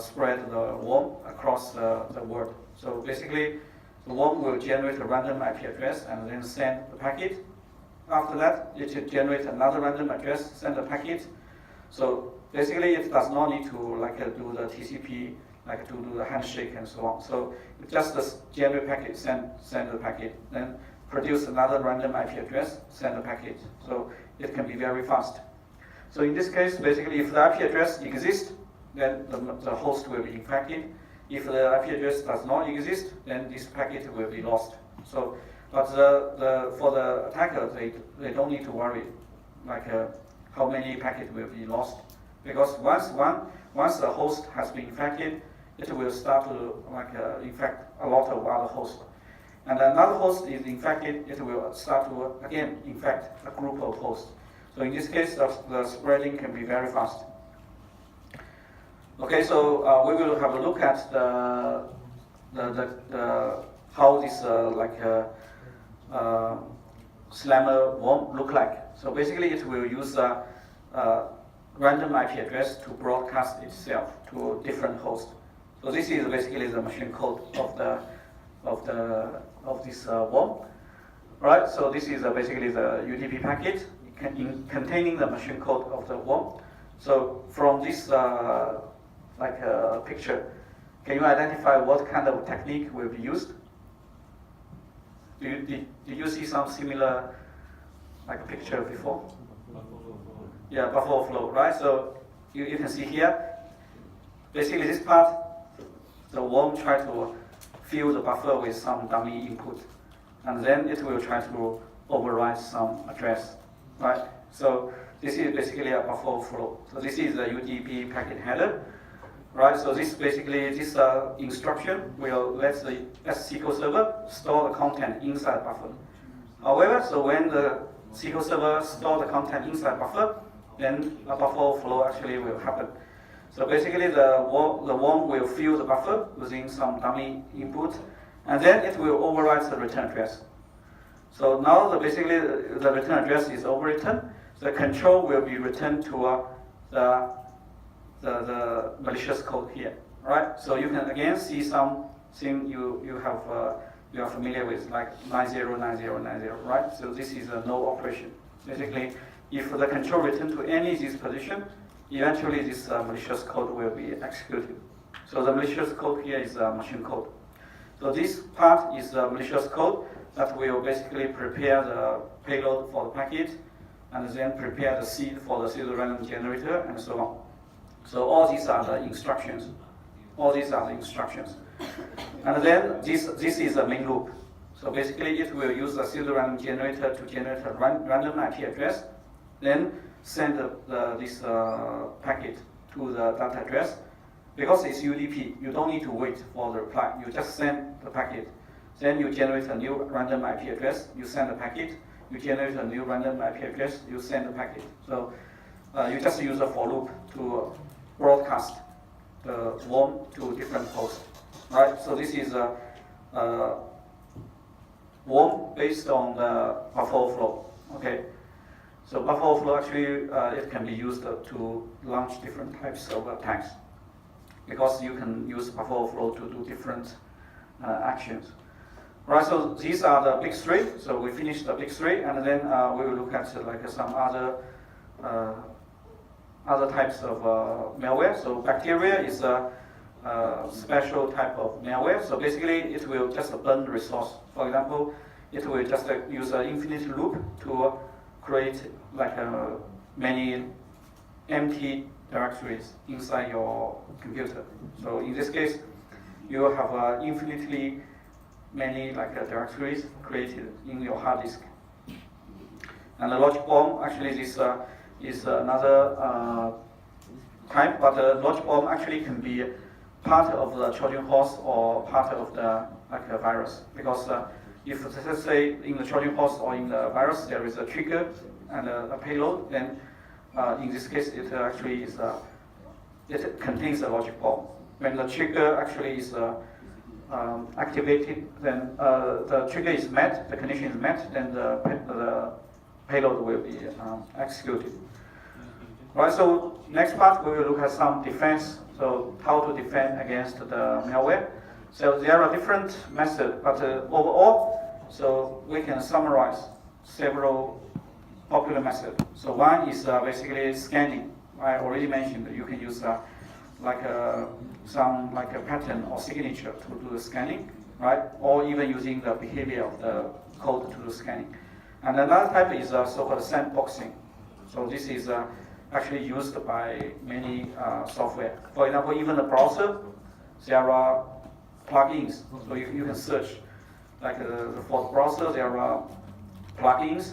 spread the worm across the world. So basically, the worm will generate a random IP address and then send the packet. After that, it should generate another random address, send the packet. So basically, it does not need to do the TCP, to do the handshake and so on. So it just generate packet, send the packet, then produce another random IP address, send the packet. So it can be very fast. So in this case, basically, if the IP address exists, then the host will be infected. If the IP address does not exist, then this packet will be lost. So, but for the attacker, they don't need to worry, how many packets will be lost, because once the host has been infected, it will start to infect a lot of other hosts. And another host is infected, it will start to again infect a group of hosts. So in this case, the spreading can be very fast. Okay, so we will have a look at how this slammer worm look like. So basically, it will use a random IP address to broadcast itself to different hosts. So this is basically the machine code of this worm. Right, so this is basically the UDP packet containing the machine code of the worm. So from this picture, can you identify what kind of technique will be used? Did you see some similar picture before? Yeah, buffer overflow, right? So you can see here, basically this part, the worm try to fill the buffer with some dummy input, and then it will try to override some address, right? So this is basically a buffer overflow. So this is the UDP packet header, right? So this instruction will let the SQL server store the content inside buffer. However, so when the SQL server store the content inside buffer, then a buffer overflow actually will happen. So basically the worm will fill the buffer using some dummy input, and then it will override the return address. So now basically the return address is overwritten. The control will be returned to the malicious code here, right? So you can again see something you are familiar with, like 909090, right? So this is a no operation. Basically, if the control return to any of these position, eventually this malicious code will be executed. So the malicious code here is machine code. So this part is the malicious code that will basically prepare the payload for the packet, and then prepare the seed for the pseudo random generator, and so on. So all these are the instructions. All these are the instructions. And then this is the main loop. So basically it will use the pseudo random generator to generate a random IP address, then send this packet to the data address. Because it's UDP, you don't need to wait for the reply. You just send the packet. Then you generate a new random IP address, you send the packet. You generate a new random IP address, you send the packet. So you just use a for loop to broadcast the worm to different hosts, right? So this is a worm based on the buffer overflow. Okay. So buffer overflow actually it can be used to launch different types of attacks, because you can use buffer overflow to do different actions. Right, so these are the big three. So we finished the big three, and then we will look at some other types of malware. So bacteria is a special type of malware. So basically, it will just burn resource. For example, it will just use an infinite loop to create many empty directories inside your computer. So in this case, you have infinitely many directories created in your hard disk. And the logic bomb, actually this is another type, but the logic bomb actually can be part of the Trojan horse or part of the virus. Because if, let's say, in the Trojan horse or in the virus there is a trigger and a payload, then in this case it actually is it contains a logic bomb. When the trigger actually is activated, then the trigger is met, the condition is met, then the payload will be executed. Right, so next part we will look at some defense, so how to defend against the malware. So there are different methods, but overall, so we can summarize several popular methods. So one is basically scanning. I already mentioned that you can use some pattern or signature to do the scanning, right? Or even using the behavior of the code to do scanning. And another type is so-called sandboxing. So this is actually used by many software. For example, even the browser, there are plugins. So you can search, for the browser, there are plugins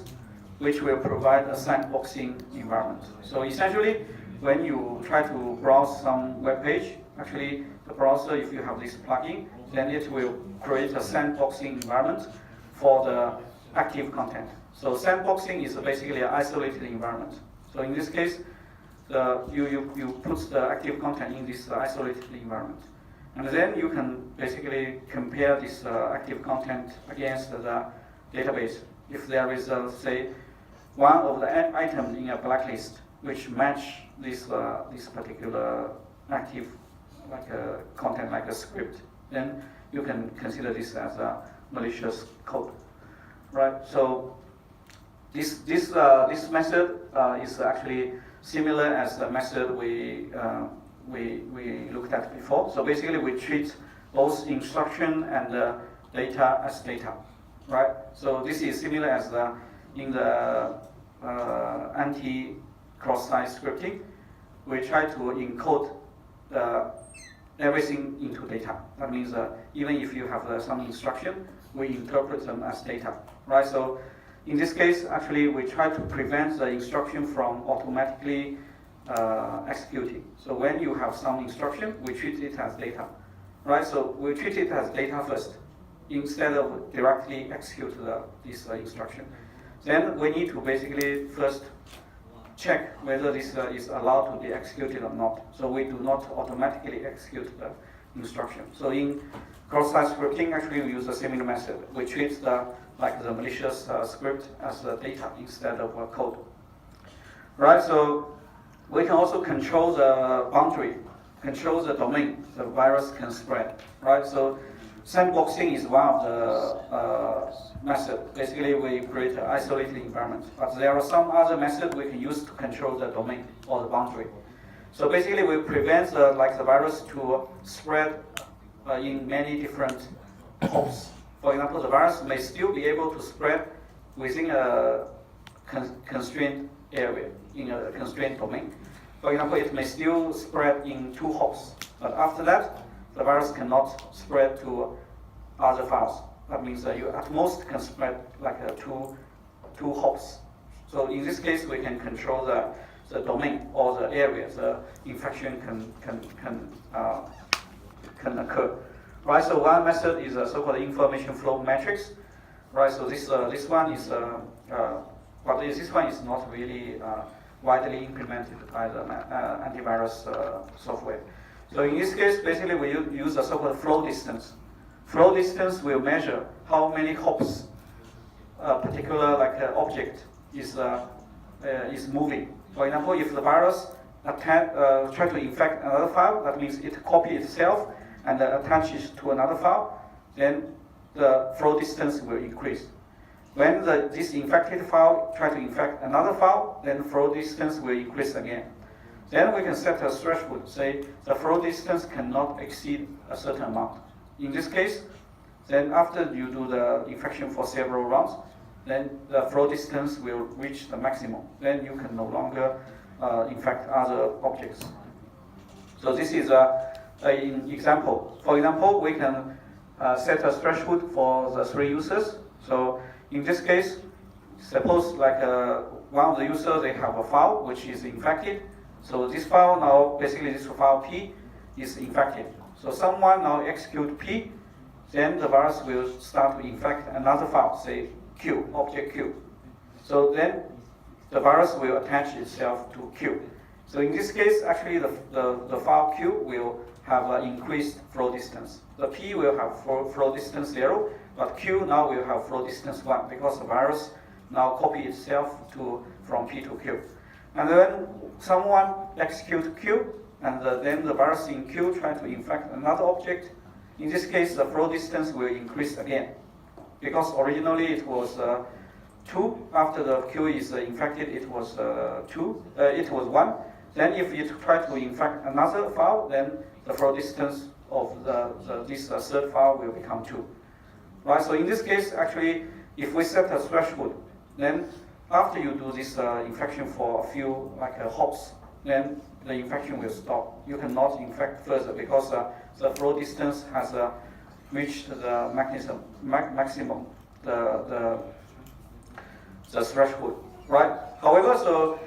which will provide a sandboxing environment. So essentially, when you try to browse some web page, actually the browser, if you have this plugin, then it will create a sandboxing environment for the active content. So sandboxing is basically an isolated environment. So in this case, you put the active content in this isolated environment. And then you can basically compare this active content against the database. If there is, say, one of the items in a blacklist which match this particular active content, like a script, then you can consider this as a malicious code. right? So this method is actually similar as the method we looked at before. So basically, we treat both instruction and data as data, right? So this is similar as in the anti-cross-site scripting. We try to encode everything into data. That means even if you have some instruction, we interpret them as data, right? So in this case, actually, we try to prevent the instruction from automatically executing. So when you have some instruction, we treat it as data, right? So we treat it as data first, instead of directly execute this instruction. Then we need to basically first check whether this is allowed to be executed or not. So we do not automatically execute the instruction. So in cross-site scripting, actually we use a similar method. We treat the malicious script as data instead of code. Right, so we can also control the boundary, control the domain the virus can spread. Right, so sandboxing is one of the methods. Basically, we create an isolated environment. But there are some other methods we can use to control the domain or the boundary. So basically, we prevent the virus to spread in many different hosts. For example, the virus may still be able to spread within a constrained area, in a constrained domain. For example, it may still spread in 2 hosts. But after that, the virus cannot spread to other files. That means that you at most can spread two hops. So in this case, we can control the domain or the area the infection can occur. Right. So one method is a so-called information flow matrix. Right. So this one is but this one is not really widely implemented by the antivirus software. So in this case, basically we use a so-called flow distance. Flow distance will measure how many hops a particular object is moving. For example, if the virus try to infect another file, that means it copies itself and attaches to another file, then the flow distance will increase. When this infected file try to infect another file, then flow distance will increase again. Then we can set a threshold, say the flow distance cannot exceed a certain amount. In this case, then after you do the infection for several rounds, then the flow distance will reach the maximum. Then you can no longer infect other objects. So this is an example. For example, we can set a threshold for the 3 users. So in this case, suppose one of the users, they have a file which is infected. So this file now, basically this file P is infected. So someone now execute P, then the virus will start to infect another file, say Q, object Q. So then the virus will attach itself to Q. So in this case, actually the file Q will have an increased flow distance. The P will have flow distance 0, but Q now will have flow distance 1 because the virus now copy itself from P to Q. And then someone execute Q, and then the virus in Q try to infect another object. In this case, the flow distance will increase again, because originally it was 2. After the Q is infected, it was 2. It was 1. Then if you try to infect another file, then the flow distance of this third file will become 2. Right. So in this case, actually, if we set a threshold, then after you do this infection for a few hops, then the infection will stop. You cannot infect further because the flow distance has reached the maximum, the threshold, right? However, so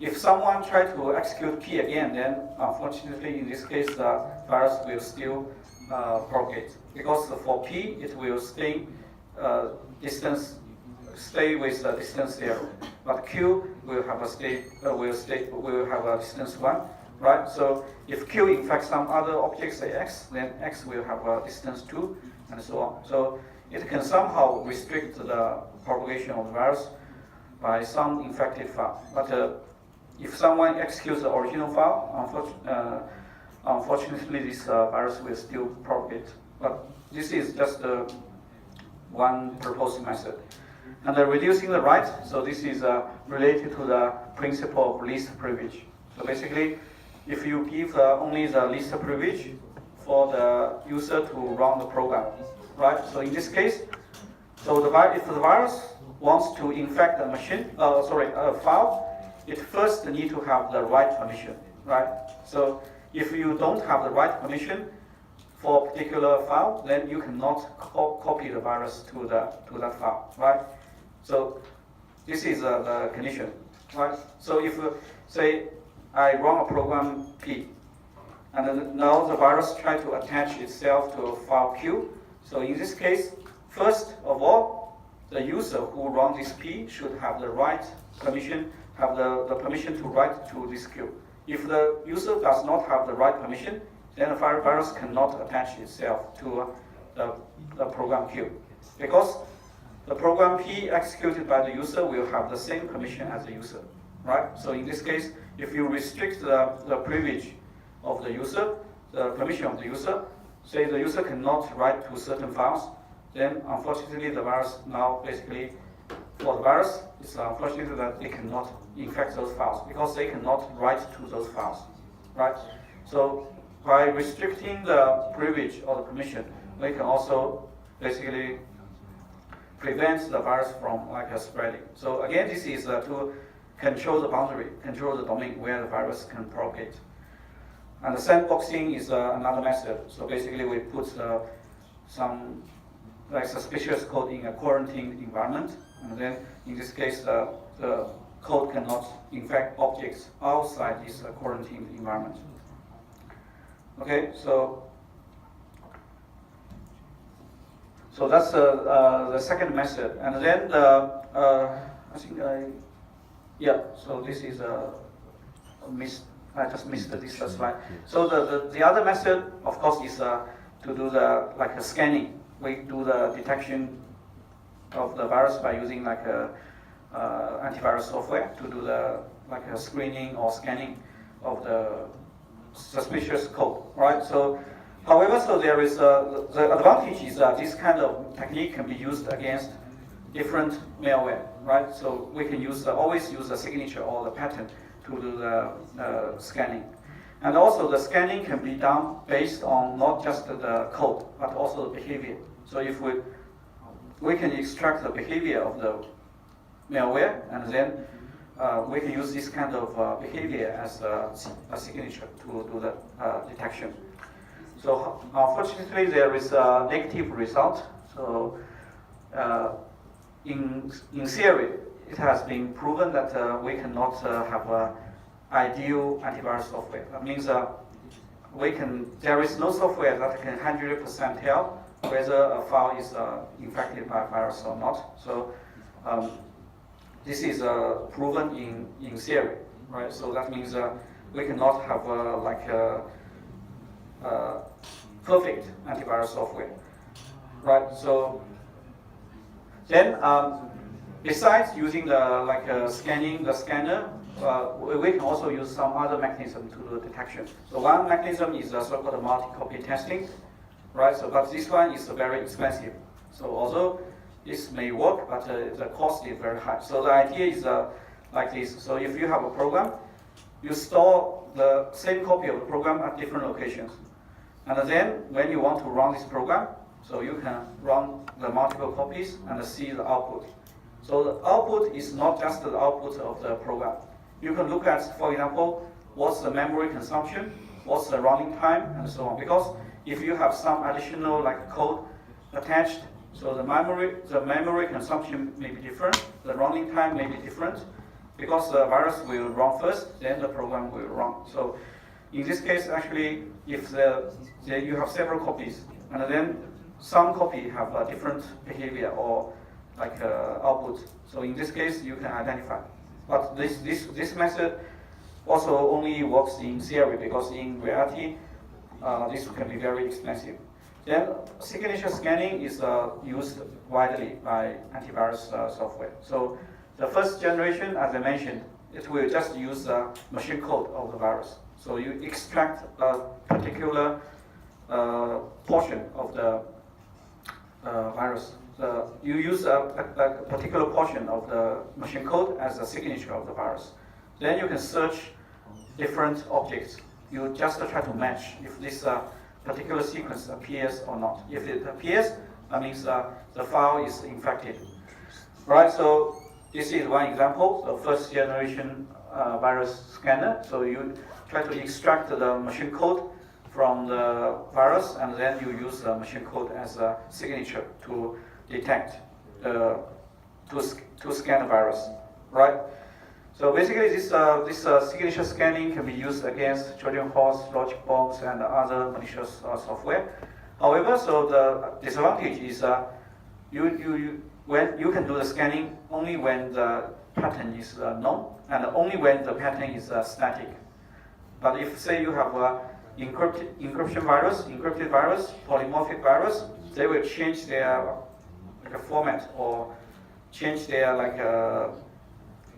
if someone try to execute P again, then unfortunately in this case the virus will still propagate, because for P it will stay with the distance 0, but Q will have a distance 1, right? So if Q infects some other object, say X, then X will have a distance 2, and so on. So it can somehow restrict the propagation of the virus by some infected file. But if someone executes the original file, unfortunately this virus will still propagate. But this is just one proposed method. And reducing the right, so this is related to the principle of least privilege. So basically, if you give only the least privilege for the user to run the program, right? So in this case, so if the virus wants to infect a machine, a file, it first need to have the right permission, right? So if you don't have the right permission for a particular file, then you cannot copy the virus to that file, right? So this is the condition, right? So if say I run a program P, and then now the virus tries to attach itself to a file Q. So in this case, first of all, the user who runs this P should have the right permission, have the permission to write to this Q. If the user does not have the right permission, then the virus cannot attach itself to the program Q. Because the program P executed by the user will have the same permission as the user, right? So in this case, if you restrict the privilege of the user, the permission of the user, say the user cannot write to certain files, then unfortunately the virus now basically, for the virus, it's unfortunate that they cannot infect those files because they cannot write to those files, right? So by restricting the privilege or the permission, we can also basically prevent the virus from spreading. So again, this is to control the boundary, control the domain where the virus can propagate. And the sandboxing is another method. So basically, we put some suspicious code in a quarantined environment, and then in this case, the code cannot infect objects outside this quarantined environment. Okay, so that's the second method, and then so this is I just missed this slide. So the other method, of course, is to do the scanning. We do the detection of the virus by using antivirus software to do the screening or scanning of the suspicious code, right? So, however, so there is the advantage is that this kind of technique can be used against different malware, right? So we can always use the signature or the pattern to do the scanning. And also the scanning can be done based on not just the code, but also the behavior. So if we can extract the behavior of the malware, and then we can use this kind of behavior as a signature to do the detection. So unfortunately, there is a negative result. So in theory, it has been proven that we cannot have an ideal antivirus software. That means there is no software that can 100% tell whether a file is infected by a virus or not. So this is proven in theory, right? So that means we cannot have perfect antivirus software, right? So then, besides using the scanning, the scanner, we can also use some other mechanism to do detection. So one mechanism is so-called multi-copy testing, right? So, but this one is very expensive. So although this may work, but the cost is very high. So the idea is like this. So if you have a program, you store the same copy of the program at different locations. And then when you want to run this program, so you can run the multiple copies and see the output. So the output is not just the output of the program. You can look at, for example, what's the memory consumption, what's the running time, and so on. Because if you have some additional code attached, so the memory consumption may be different, the running time may be different, because the virus will run first, then the program will run. So in this case, actually, if you have several copies, and then some copy have a different behavior or output. So in this case, you can identify. But this method also only works in theory, because in reality, this can be very expensive. Then signature scanning is used widely by antivirus software. So the first generation, as I mentioned, it will just use the machine code of the virus. So you extract a particular portion of the virus you use a particular portion of the machine code as a signature of the virus. Then you can search different objects. You just try to match if this particular sequence appears or not. If it appears, that means the file is infected. Right, so this is one example, the first generation virus scanner. So you try to extract the machine code from the virus, and then you use the machine code as a signature to detect, to scan the virus, right? So basically, this signature scanning can be used against Trojan horse, logic bombs, and other malicious software. However, so the disadvantage is when you can do the scanning only when the pattern is known, and only when the pattern is static. But if, say, you have encrypted virus, polymorphic virus, they will change their format or change their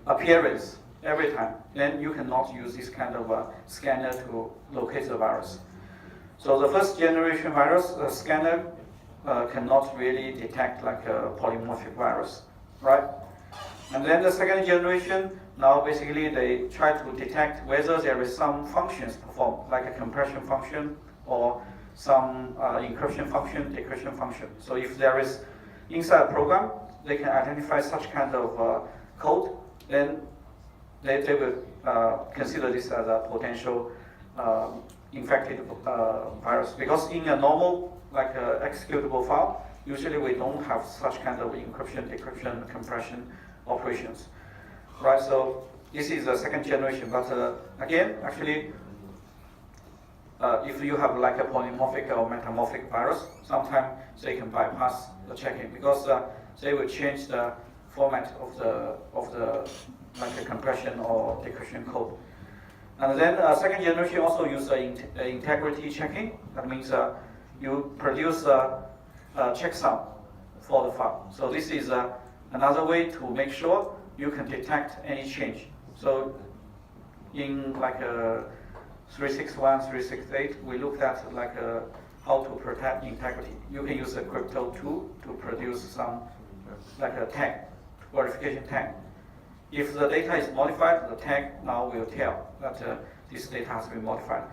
appearance every time. Then you cannot use this kind of scanner to locate the virus. So the first generation virus scanner cannot really detect like a polymorphic virus, right? And then the second generation, now basically they try to detect whether there is some functions performed, like a compression function or some encryption function, decryption function. So if there is inside a program, they can identify such kind of code, then they will consider this as a potential infected virus. Because in a normal executable file, usually we don't have such kind of encryption, decryption, compression operations, right? So this is the second generation, but again, actually, if you have like a polymorphic or metamorphic virus, sometimes they can bypass the checking because they will change the format of the like a compression or decryption code. And then second generation also use integrity checking. That means you produce a checksum for the file. So this is another way to make sure you can detect any change. So in like 361, 368, we looked at like how to protect integrity. You can use a crypto tool to produce some like a tag, verification tag. If the data is modified, the tag now will tell that this data has been modified.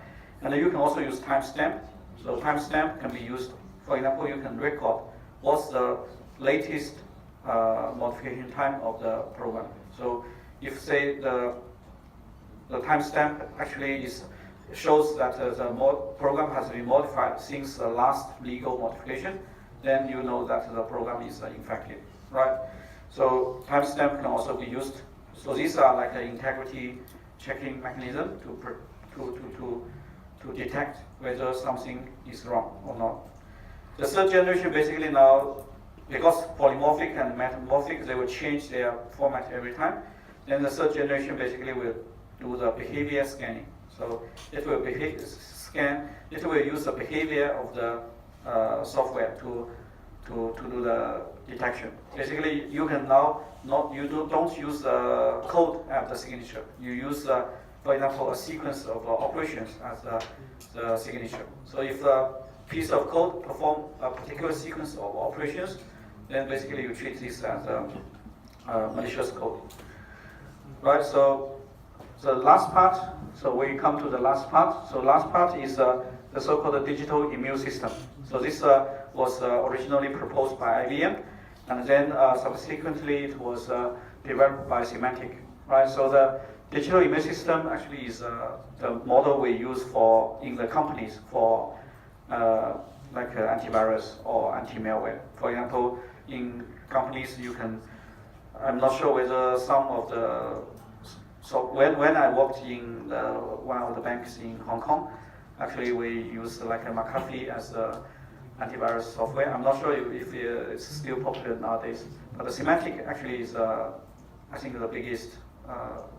And you can also use timestamp. So timestamp can be used, for example, you can record what's the latest modification time of the program. So if say the timestamp actually shows that the program has been modified since the last legal modification, then you know that the program is infected, right? So timestamp can also be used. So these are like an integrity checking mechanism to detect whether something is wrong or not. The third generation basically now, because polymorphic and metamorphic, they will change their format every time. Then the third generation basically will do the behavior scanning. So it will it will use the behavior of the software to do the detection. Basically, you can now don't use the code as the signature. You use, for example, a sequence of operations as the signature. So if a piece of code performs a particular sequence of operations, then basically you treat this as malicious code. Right. So the last part. So we come to the last part. So last part is the so-called digital immune system. So this was originally proposed by IBM, and then subsequently it was developed by Symantec. Right. So the digital immune system actually is the model we use in the companies for like antivirus or anti-malware. For example, in companies you can. I'm not sure whether some of the. So when I worked in one of the banks in Hong Kong, actually we used like a McAfee as the antivirus software. I'm not sure if it's still popular nowadays, but the Symantec actually is, I think, the biggest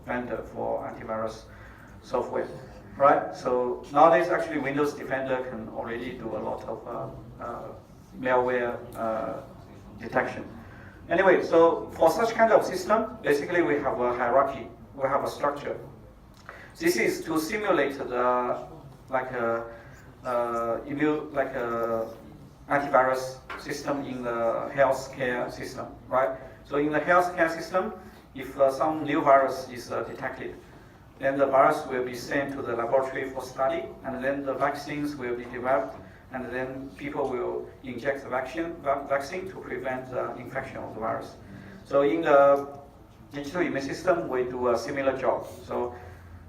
vendor for antivirus software, right? So nowadays, actually, Windows Defender can already do a lot of malware detection. Anyway, so for such kind of system, basically we have a hierarchy. We have a structure. This is to simulate the antivirus system in the healthcare system, right? So in the healthcare system, if some new virus is detected, then the virus will be sent to the laboratory for study, and then the vaccines will be developed, and then people will inject the vaccine to prevent the infection of the virus. So in the digital immune system, we do a similar job. So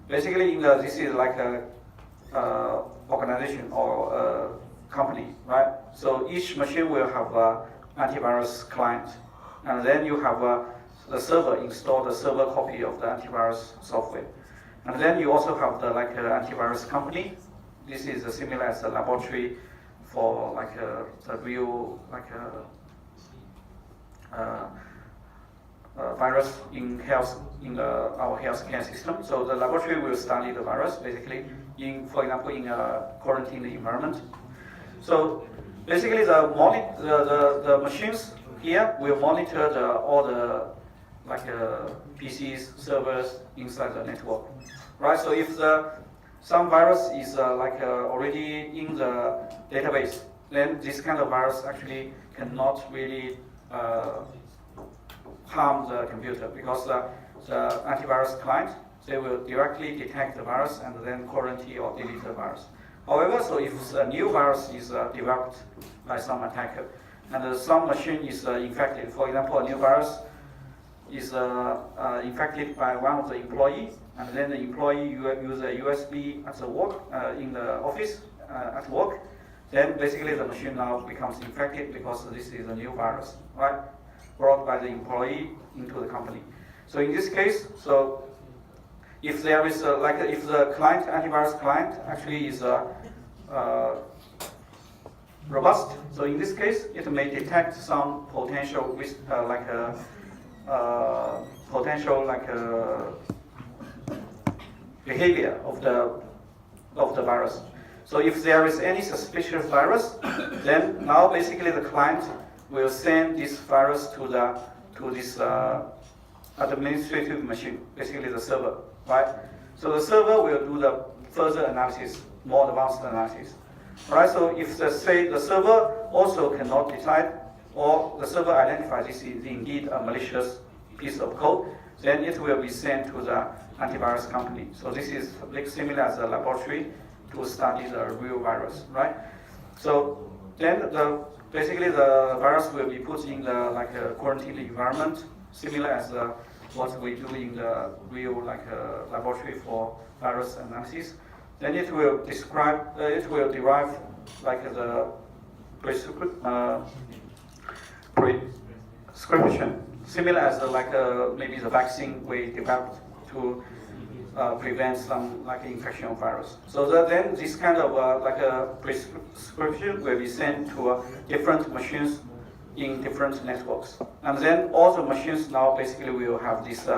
basically, this is like a organization or a company, right? So each machine will have an antivirus client, and then you have the server install the server copy of the antivirus software, and then you also have the antivirus company. This is similar as a laboratory for the real virus in our healthcare system. So the laboratory will study the virus basically for example, in a quarantine environment. So basically, the machines here will monitor all the PCs, servers inside the network, right? So if some virus is already in the database, then this kind of virus actually cannot really harm the computer, because the antivirus client, they will directly detect the virus and then quarantine or delete the virus. However, so if a new virus is developed by some attacker, and some machine is infected, for example, a new virus is infected by one of the employees, and then the employee use a USB at the work, in the office at work, then basically the machine now becomes infected because this is a new virus, right? Brought by the employee into the company. So in this case, so if there is if the antivirus client actually is robust, so in this case it may detect some potential risk, behavior of the virus. So if there is any suspicious virus, then now basically the client will send this virus to this administrative machine, basically the server, right? So the server will do the further analysis, more advanced analysis, right? So if the server also cannot decide, or the server identifies this is indeed a malicious piece of code, then it will be sent to the antivirus company. So this is similar as a laboratory to study the real virus, right? So then basically the virus will be put in the quarantine environment, similar as what we do in the real laboratory for virus analysis. Then it will derive the prescription, similar as maybe the vaccine we developed to prevent some infection of virus. So then this kind of prescription will be sent to different machines in different networks, and then all the machines now basically will have this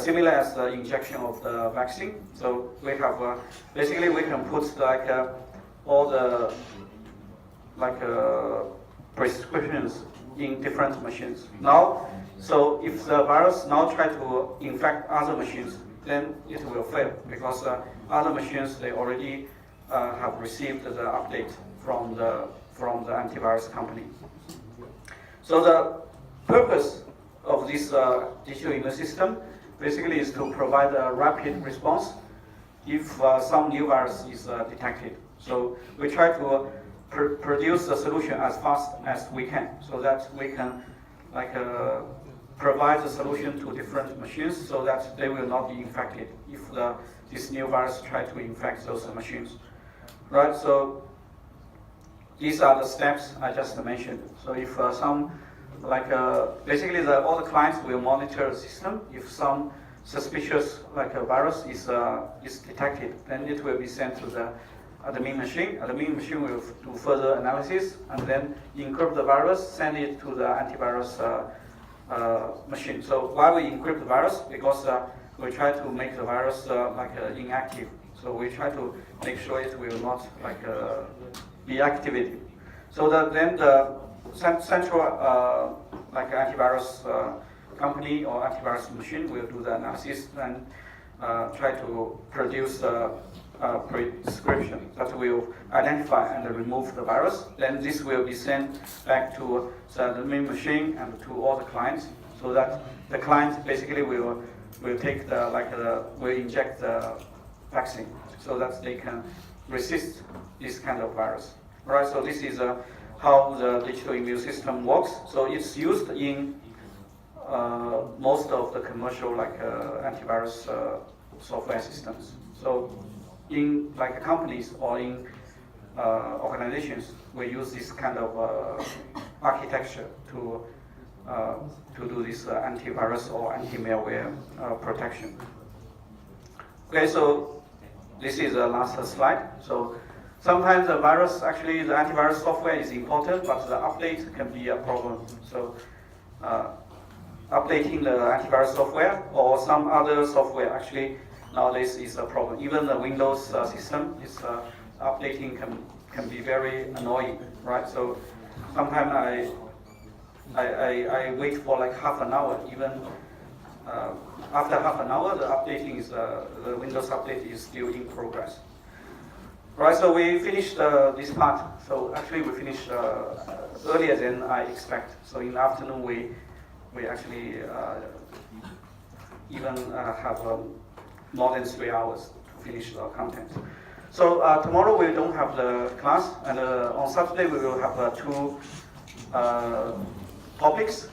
similar as the injection of the vaccine. So we have basically we can put all the prescriptions in different machines. Now, so if the virus now try to infect other machines, then it will fail, because other machines, they already have received the update from the antivirus company. So the purpose of this digital immune system basically is to provide a rapid response if some new virus is detected. So we try to produce the solution as fast as we can, so that we can provide the solution to different machines, so that they will not be infected if this new virus try to infect those machines, right? So these are the steps I just mentioned. So if basically all the clients will monitor the system. If some suspicious a virus is detected, then it will be sent to the admin machine. Admin machine will do further analysis and then encrypt the virus, send it to the antivirus machine. So why we encrypt the virus? Because we try to make the virus inactive. So we try to make sure it will not be activated. So then the central antivirus company or antivirus machine will do the analysis and try to produce prescription that will identify and remove the virus. Then this will be sent back to the main machine and to all the clients, so that the client basically will take will inject the vaccine, so that they can resist this kind of virus. All right. So this is how the digital immune system works. So it's used in most of the commercial antivirus software systems. So in companies or in organizations, we use this kind of architecture to do this antivirus or anti-malware protection. Okay, so this is the last slide. So sometimes the antivirus software is important, but the update can be a problem. So updating the antivirus software or some other software actually nowadays is a problem. Even the Windows system is updating can be very annoying, right? So sometimes I wait for like half an hour. Even after half an hour, the Windows update is still in progress. Right, so we finished this part. So actually we finished earlier than I expect. So in the afternoon we actually even have more than 3 hours to finish the content. So tomorrow we don't have the class, and on Saturday we will have two topics.